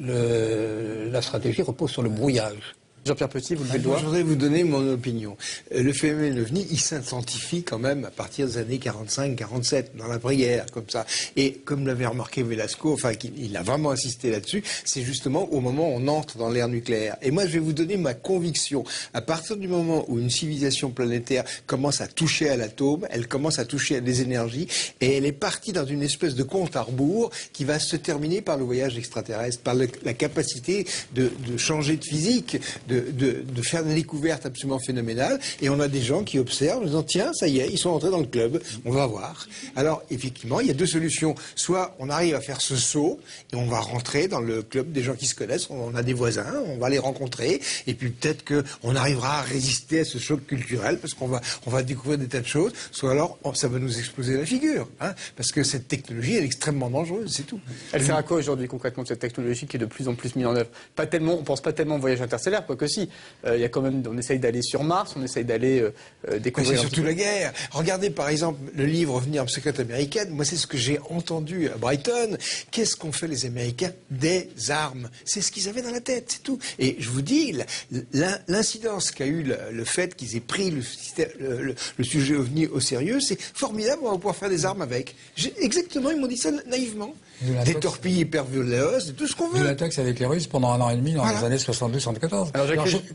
la stratégie repose sur le brouillage. Jean-Pierre Petit, vous levez le doigt. Je voudrais vous donner mon opinion. Le phénomène OVNI, il s'intensifie quand même à partir des années 45-47, dans la prière, comme ça. Et comme l'avait remarqué Velasco, il a vraiment insisté là-dessus, c'est justement au moment où on entre dans l'ère nucléaire. Et moi, je vais vous donner ma conviction. À partir du moment où une civilisation planétaire commence à toucher à l'atome, elle commence à toucher à des énergies, et elle est partie dans une espèce de compte à rebours qui va se terminer par le voyage extraterrestre, par la capacité de changer de physique, de faire des découvertes absolument phénoménales, et on a des gens qui observent en disant tiens, ça y est, ils sont entrés dans le club, on va voir. Alors effectivement, il y a deux solutions. Soit on arrive à faire ce saut et on va rentrer dans le club des gens qui se connaissent, on a des voisins, on va les rencontrer, et puis peut-être qu'on arrivera à résister à ce choc culturel parce qu'on va découvrir des tas de choses, soit alors ça va nous exploser la figure, parce que cette technologie elle est extrêmement dangereuse, c'est tout. Elle sert à quoi aujourd'hui concrètement de cette technologie qui est de plus en plus mise en œuvre? Pas tellement, on pense pas tellement au voyage interstellaire, quoique si. Il y a quand même, on essaye d'aller sur Mars, on essaye d'aller découvrir. C'est surtout la guerre. Regardez par exemple le livre Revenir en secrète américaine. Moi, c'est ce que j'ai entendu à Brighton. Qu'est-ce qu'ont fait les Américains? Des armes. C'est ce qu'ils avaient dans la tête, c'est tout. Et je vous dis, l'incidence qu'a eu le fait qu'ils aient pris le sujet OVNI au sérieux, c'est formidable. On va pouvoir faire des armes avec. Exactement, ils m'ont dit ça naïvement. Des torpilles hypervioleuses, tout ce qu'on veut. De la taxe avec les Russes pendant 1 an et demi dans les années 72-74.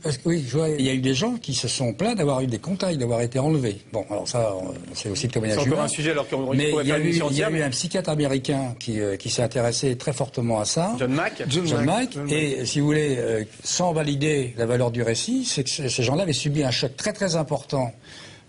Parce que oui, il y a eu des gens qui se sont plaints d'avoir eu des contacts, d'avoir été enlevés. Bon, alors ça, c'est aussi le témoignage. C'est encore un sujet alors qu'on mais il y a eu un psychiatre américain qui s'est intéressé très fortement à ça. John Mack. Et si vous voulez, sans valider la valeur du récit, c'est que ces gens-là avaient subi un choc très très important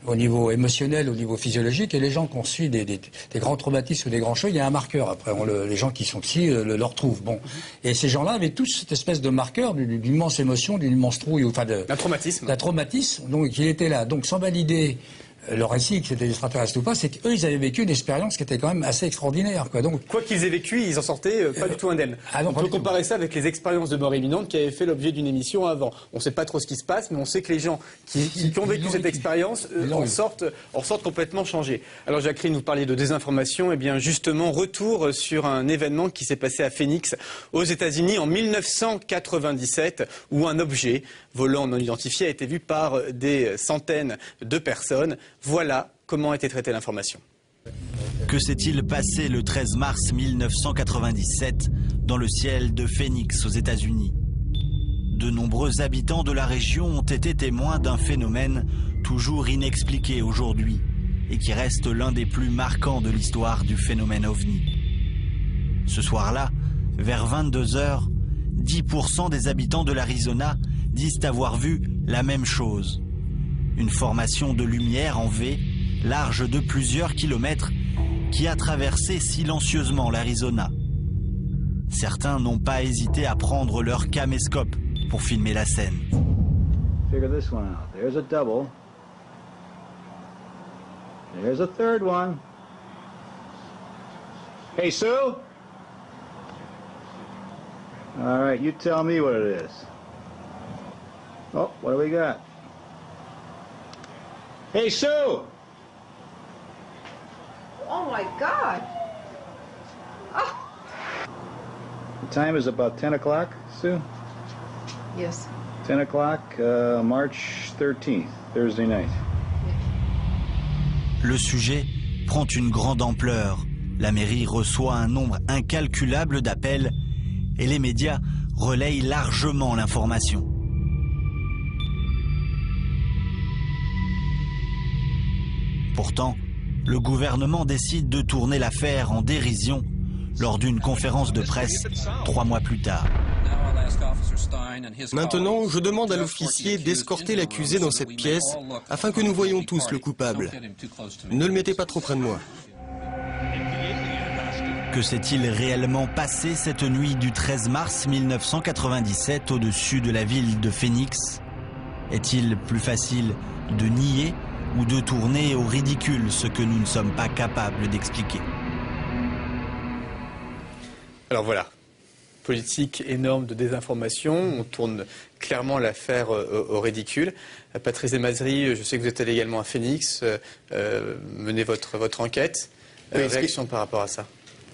au niveau émotionnel, au niveau physiologique, et les gens qui ont subi des grands traumatismes ou des grands chocs, il y a un marqueur. Après, les gens qui sont psy le retrouvent. Bon, et ces gens-là avaient tous cette espèce de marqueur d'une immense émotion, d'une immense trouille, d'un traumatisme. D'un traumatisme. Donc, il était là. Donc, sans valider le récit, que c'était des extraterrestres ou pas, c'est qu'eux, ils avaient vécu une expérience qui était quand même assez extraordinaire, quoi. Donc, quoi qu'ils aient vécu, ils en sortaient pas du tout indemnes. On peut comparer ça avec les expériences de mort imminente qui avaient fait l'objet d'une émission avant. On ne sait pas trop ce qui se passe, mais on sait que les gens qui ont vécu cette expérience en sortent complètement changés. Alors, Jacqueline, vous parliez de désinformation. Eh bien, justement, retour sur un événement qui s'est passé à Phoenix, aux États-Unis, en 1997, où un objet volant non identifié a été vu par des centaines de personnes. Voilà comment a été traitée l'information. Que s'est-il passé le 13 mars 1997 dans le ciel de Phoenix aux États-Unis? De nombreux habitants de la région ont été témoins d'un phénomène toujours inexpliqué aujourd'hui et qui reste l'un des plus marquants de l'histoire du phénomène OVNI. Ce soir-là, vers 22 h, 10% des habitants de l'Arizona disent avoir vu la même chose. Une formation de lumière en V, large de plusieurs kilomètres, qui a traversé silencieusement l'Arizona. Certains n'ont pas hésité à prendre leur caméscope pour filmer la scène. Figure this one out. There's a double. There's a third one. Hey, Sue? All right, you tell me what it is. Oh, what do we got? Hey, Sue! Oh my God! Oh. The time is about 10 o'clock, Sue? Yes. 10 o'clock, March 13th, Thursday night. Le sujet prend une grande ampleur. La mairie reçoit un nombre incalculable d'appels et les médias relayent largement l'information. Pourtant, le gouvernement décide de tourner l'affaire en dérision lors d'une conférence de presse 3 mois plus tard. Maintenant, je demande à l'officier d'escorter l'accusé dans cette pièce afin que nous voyions tous le coupable. Ne le mettez pas trop près de moi. Que s'est-il réellement passé cette nuit du 13 mars 1997 au-dessus de la ville de Phoenix? Est-il plus facile de nier ou de tourner au ridicule ce que nous ne sommes pas capables d'expliquer? Alors voilà, politique énorme de désinformation, on tourne clairement l'affaire au ridicule. Patrice Desmazeries, je sais que vous êtes allé également à Phoenix, menez votre enquête. Réaction par rapport à ça?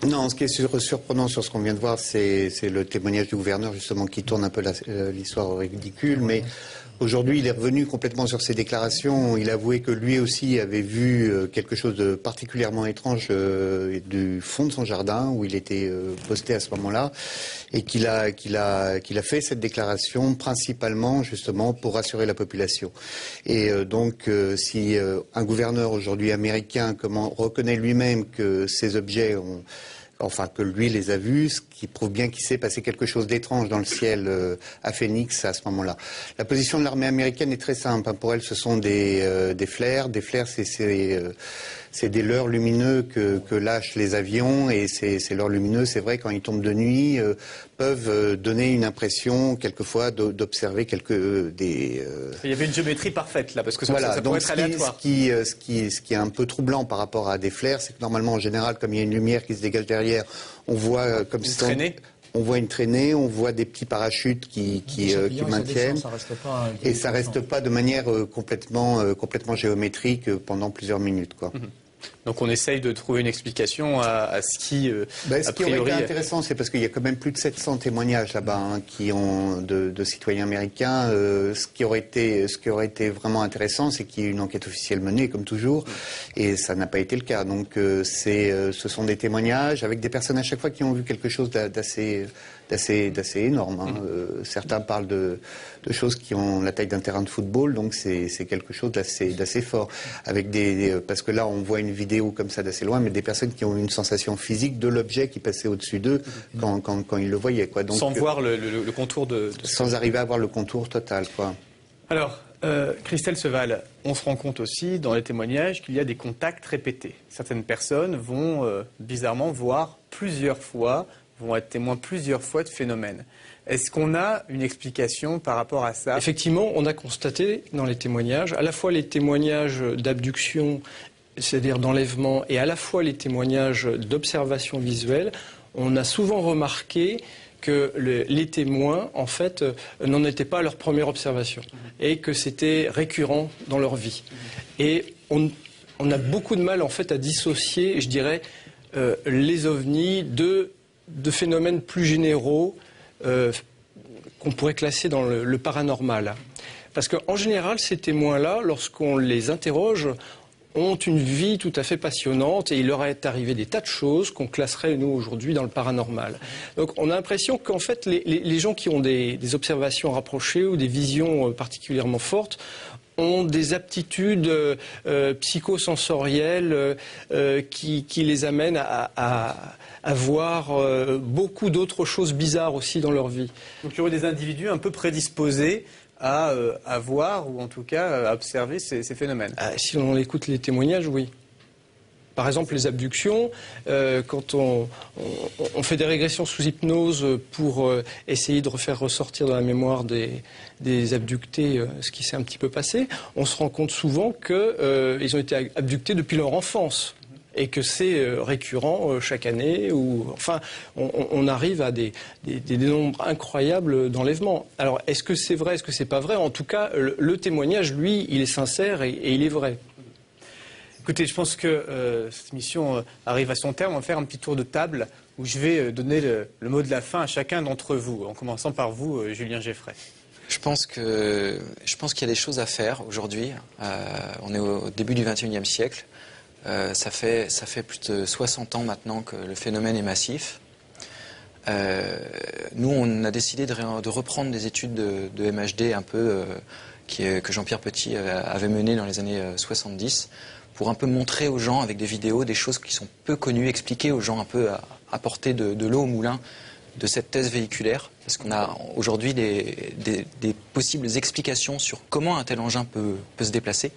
Non, ce qui est surprenant sur ce qu'on vient de voir, c'est le témoignage du gouverneur justement qui tourne un peu l'histoire au ridicule, mais aujourd'hui il est revenu complètement sur ses déclarations. Il a avoué que lui aussi avait vu quelque chose de particulièrement étrange du fond de son jardin où il était posté à ce moment-là, et qu'il a fait cette déclaration principalement justement pour rassurer la population. Et donc si un gouverneur aujourd'hui américain reconnaît lui-même que ces objets que lui les a vus, ce qui prouve bien qu'il s'est passé quelque chose d'étrange dans le ciel à Phoenix à ce moment-là. La position de l'armée américaine est très simple. Pour elle, ce sont des flares. Des flares, c'est des leurres lumineux que lâchent les avions, et ces leurres lumineux, c'est vrai, quand ils tombent de nuit, peuvent donner une impression quelquefois d'observer Il y avait une géométrie parfaite là, parce que voilà, ça pourrait être aléatoire. Ce qui est un peu troublant par rapport à des flares, c'est que normalement, en général, comme il y a une lumière qui se dégage derrière, on voit comme une traînée. On voit une traînée, on voit des petits parachutes qui maintiennent, et ça reste pas de manière complètement géométrique pendant plusieurs minutes, quoi. Donc on essaye de trouver une explication à ce qui, ce qui aurait été intéressant, c'est parce qu'il y a quand même plus de 700 témoignages là-bas de citoyens américains. Ce qui aurait été vraiment intéressant, c'est qu'il y ait une enquête officielle menée, comme toujours, et ça n'a pas été le cas. Donc ce sont des témoignages avec des personnes à chaque fois qui ont vu quelque chose d'assez énorme. Certains parlent de choses qui ont la taille d'un terrain de football, donc c'est quelque chose d'assez fort. Parce que là, on voit une vidéo comme ça d'assez loin, mais des personnes qui ont eu une sensation physique de l'objet qui passait au-dessus d'eux quand ils le voyaient, quoi. Donc, sans voir le contour sans arriver à voir le contour total, quoi. Alors, Christelle Seval, on se rend compte aussi dans les témoignages qu'il y a des contacts répétés. Certaines personnes vont bizarrement voir plusieurs fois, vont être témoins plusieurs fois de phénomènes. Est-ce qu'on a une explication par rapport à ça? Effectivement, on a constaté dans les témoignages, à la fois les témoignages d'abduction, c'est-à-dire d'enlèvement, et à la fois les témoignages d'observation visuelle, on a souvent remarqué que les témoins, en fait, n'en étaient pas à leur première observation, et que c'était récurrent dans leur vie. Et on a beaucoup de mal, en fait, à dissocier, je dirais, les ovnis de phénomènes plus généraux qu'on pourrait classer dans le paranormal. Parce qu'en général, ces témoins-là, lorsqu'on les interroge, ont une vie tout à fait passionnante et il leur est arrivé des tas de choses qu'on classerait, nous, aujourd'hui, dans le paranormal. Donc on a l'impression qu'en fait, les gens qui ont des observations rapprochées ou des visions particulièrement fortes ont des aptitudes psychosensorielles qui les amènent à voir beaucoup d'autres choses bizarres aussi dans leur vie. Donc il y aurait des individus un peu prédisposés à voir ou en tout cas à observer ces phénomènes. Si on écoute les témoignages, oui. Par exemple, les abductions, quand on fait des régressions sous hypnose pour essayer de refaire ressortir dans la mémoire des abductés ce qui s'est un petit peu passé, on se rend compte souvent qu'ils ont été abductés depuis leur enfance et que c'est récurrent chaque année. Enfin, on arrive à des nombres incroyables d'enlèvements. Alors, est-ce que c'est vrai, est-ce que c'est pas vrai? En tout cas, le témoignage, lui, il est sincère et il est vrai. Écoutez, je pense que cette émission arrive à son terme. On va faire un petit tour de table où je vais donner le mot de la fin à chacun d'entre vous, en commençant par vous, Julien Geffray. Je pense qu'il y a des choses à faire aujourd'hui. On est au début du XXIe siècle. Ça fait plus de 60 ans maintenant que le phénomène est massif. Nous, on a décidé de reprendre des études de MHD un peu que Jean-Pierre Petit avait menées dans les années 70 pour un peu montrer aux gens avec des vidéos des choses qui sont peu connues, expliquer aux gens un peu, apporter de l'eau au moulin de cette thèse véhiculaire. Parce qu'on a aujourd'hui des possibles explications sur comment un tel engin peut se déplacer.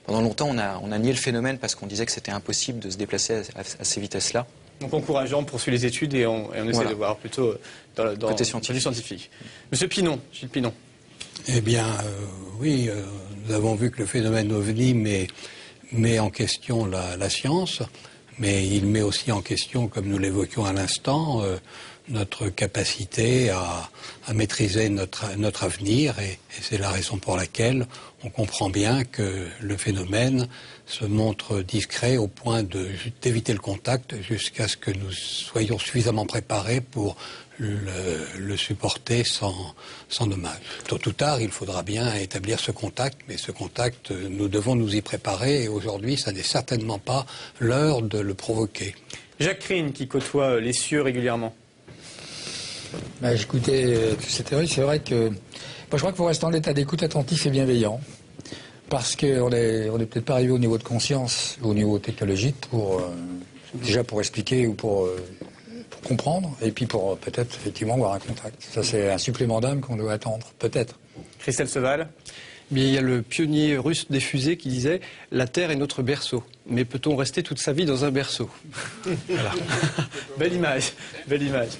Pendant longtemps, on a nié le phénomène parce qu'on disait que c'était impossible de se déplacer à ces vitesses-là. Donc encourageant, on poursuit les études et on essaie de voir plutôt dans le scientifique. Monsieur Pinon, Gilles Pinon. Eh bien, oui, nous avons vu que le phénomène OVNI met en question la science, mais il met aussi en question, comme nous l'évoquions à l'instant, notre capacité à maîtriser notre avenir, et c'est la raison pour laquelle on comprend bien que le phénomène se montre discret au point d'éviter le contact jusqu'à ce que nous soyons suffisamment préparés pour le supporter sans dommage. Tôt ou tard, il faudra bien établir ce contact, mais ce contact, nous devons nous y préparer, et aujourd'hui, ça n'est certainement pas l'heure de le provoquer. Jacques Rine, qui côtoie les cieux régulièrement. Écoutez, ces théories, c'est vrai que... Moi, je crois qu'il faut rester en état d'écoute attentif et bienveillant, parce qu'on n'est peut-être pas arrivé au niveau de conscience, au niveau technologique, déjà pour expliquer ou pour comprendre, et puis pour peut-être effectivement avoir un contact. Ça, c'est un supplément d'âme qu'on doit attendre, peut-être. Christelle Seval. Bien, il y a le pionnier russe des fusées qui disait « La Terre est notre berceau, mais peut-on rester toute sa vie dans un berceau ?» Voilà. Belle image, belle image.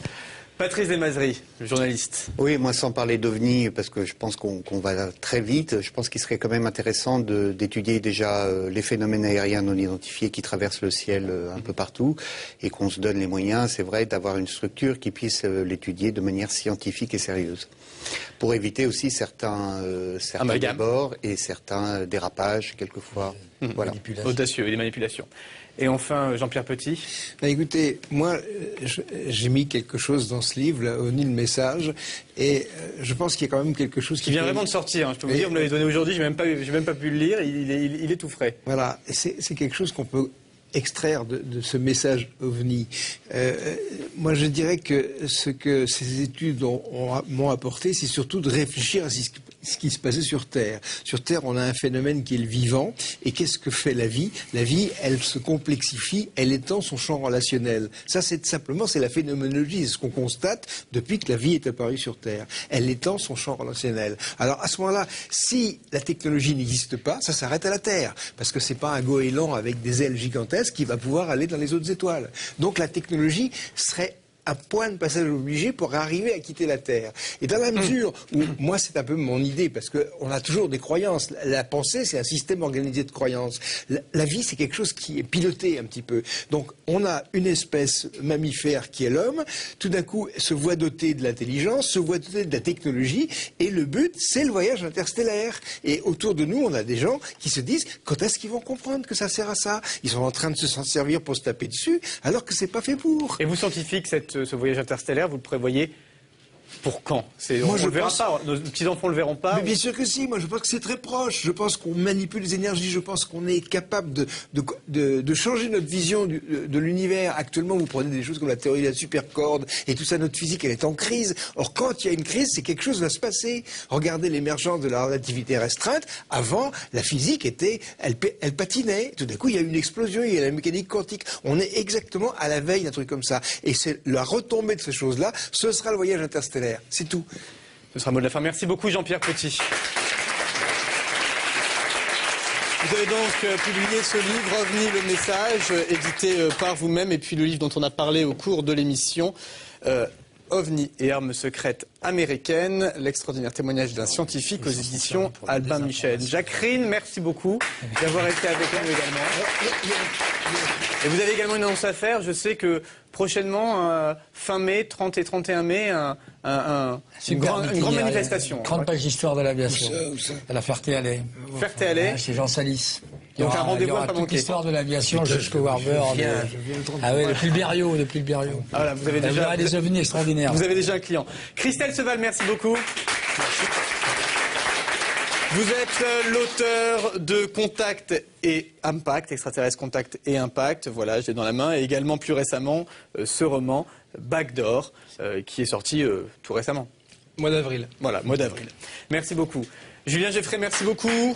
Patrice Desmazeries, le journaliste. Oui, moi sans parler d'OVNI, parce que je pense qu'on va très vite, je pense qu'il serait quand même intéressant d'étudier déjà les phénomènes aériens non identifiés qui traversent le ciel un peu partout, et qu'on se donne les moyens, c'est vrai, d'avoir une structure qui puisse l'étudier de manière scientifique et sérieuse. Pour éviter aussi certains débords et certains dérapages, quelquefois. Voilà. Audacieux et des manipulations. Et enfin, Jean-Pierre Petit. Écoutez, moi, j'ai mis quelque chose dans ce livre, là, OVNI le message, et je pense qu'il y a quand même quelque chose qui vient vraiment de sortir. Hein, je peux vous dire, vous me l'avez donné aujourd'hui, j'ai même pas pu le lire, il est tout frais. Voilà, c'est quelque chose qu'on peut extraire de ce message OVNI. Moi, je dirais que ce que ces études m'ont apporté, c'est surtout de réfléchir à ce qui se passait sur Terre. Sur Terre, on a un phénomène qui est le vivant. Et qu'est-ce que fait la vie? La vie, elle se complexifie, elle étend son champ relationnel. Ça, c'est la phénoménologie, c'est ce qu'on constate depuis que la vie est apparue sur Terre. Elle étend son champ relationnel. Alors, à ce moment-là, si la technologie n'existe pas, ça s'arrête à la Terre. Parce que c'est pas un goéland avec des ailes gigantesques qui va pouvoir aller dans les autres étoiles. Donc, la technologie serait un point de passage obligé pour arriver à quitter la Terre. Et dans la mesure où, moi c'est un peu mon idée, parce qu'on a toujours des croyances, la pensée c'est un système organisé de croyances, la vie c'est quelque chose qui est piloté un petit peu. Donc on a une espèce mammifère qui est l'homme, tout d'un coup se voit doté de l'intelligence, se voit doté de la technologie, et le but c'est le voyage interstellaire. Et autour de nous on a des gens qui se disent, quand est-ce qu'ils vont comprendre que ça sert à ça? Ils sont en train de s'en servir pour se taper dessus, alors que c'est pas fait pour. Et vous, scientifiques, ce voyage interstellaire, vous le prévoyez Pour quand? On ne le verra pas, nos petits-enfants ne le verront pas. Mais bien sûr que si, moi je pense que c'est très proche. Je pense qu'on manipule les énergies, je pense qu'on est capable de changer notre vision de l'univers. Actuellement, vous prenez des choses comme la théorie de la supercorde et tout ça, notre physique, elle est en crise. Or, quand il y a une crise, c'est quelque chose va se passer. Regardez l'émergence de la relativité restreinte. Avant, la physique elle patinait. Tout d'un coup, il y a eu une explosion, il y a la mécanique quantique. On est exactement à la veille d'un truc comme ça. Et c'est la retombée de ces choses-là, ce sera le voyage interstellaire. C'est tout. Ce sera le mot de la fin. Merci beaucoup Jean-Pierre Petit. Vous avez donc publié ce livre, OVNI, le message, édité par vous-même, et puis le livre dont on a parlé au cours de l'émission, OVNI et armes secrètes américaines, l'extraordinaire témoignage d'un scientifique aux éditions Albin Michel. Jacqueline, merci beaucoup d'avoir été avec nous également. Et vous avez également une annonce à faire. Je sais que prochainement, fin mai, 30 et 31 mai, une grande manifestation. 30 pages d'histoire de l'aviation. À la Ferté-Alais. Ferté-Alais. Chez Jean Salis. Donc un rendez-vous à pas manquer. L'histoire de l'aviation jusqu'au Warburg. Ah oui, depuis le Berriot, Ah voilà, vous avez déjà des ovnis extraordinaires. Vous avez déjà un client. Christelle Seval, merci beaucoup. Vous êtes l'auteur de Contact et Impact, Extraterrestre Contact et Impact, voilà, je l'ai dans la main, et également plus récemment ce roman Backdoor, qui est sorti tout récemment. Mois d'avril. Voilà, mois d'avril. Merci beaucoup. Julien Geffray, merci beaucoup.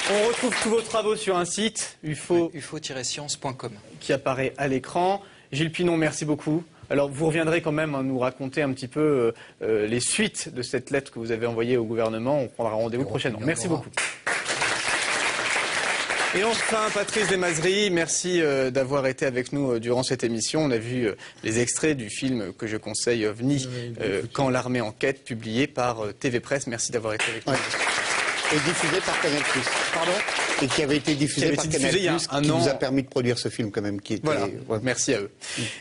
On retrouve tous vos travaux sur un site, ufo-science.com, qui apparaît à l'écran. Gilles Pinon, merci beaucoup. Alors, vous reviendrez quand même nous raconter un petit peu les suites de cette lettre que vous avez envoyée au gouvernement. On prendra rendez-vous prochainement. Merci beaucoup. Et enfin, Patrice Desmazeries, merci d'avoir été avec nous durant cette émission. On a vu les extraits du film que je conseille, OVNI, Quand l'armée enquête, publié par TV Presse. Merci d'avoir été avec nous. Ouais. Et diffusé par Canal+. Pardon ? Et qui avait été diffusé par Canal+, il y a un qui an. nous a permis de produire ce film quand même. Qui était, voilà, merci à eux.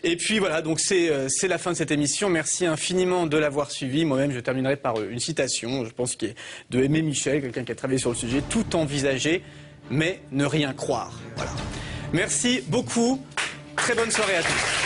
Et puis voilà, donc c'est la fin de cette émission. Merci infiniment de l'avoir suivi. Moi-même, je terminerai par une citation, je pense, qui est de Aimé Michel, quelqu'un qui a travaillé sur le sujet. Tout envisager, mais ne rien croire. Voilà. Merci beaucoup. Très bonne soirée à tous.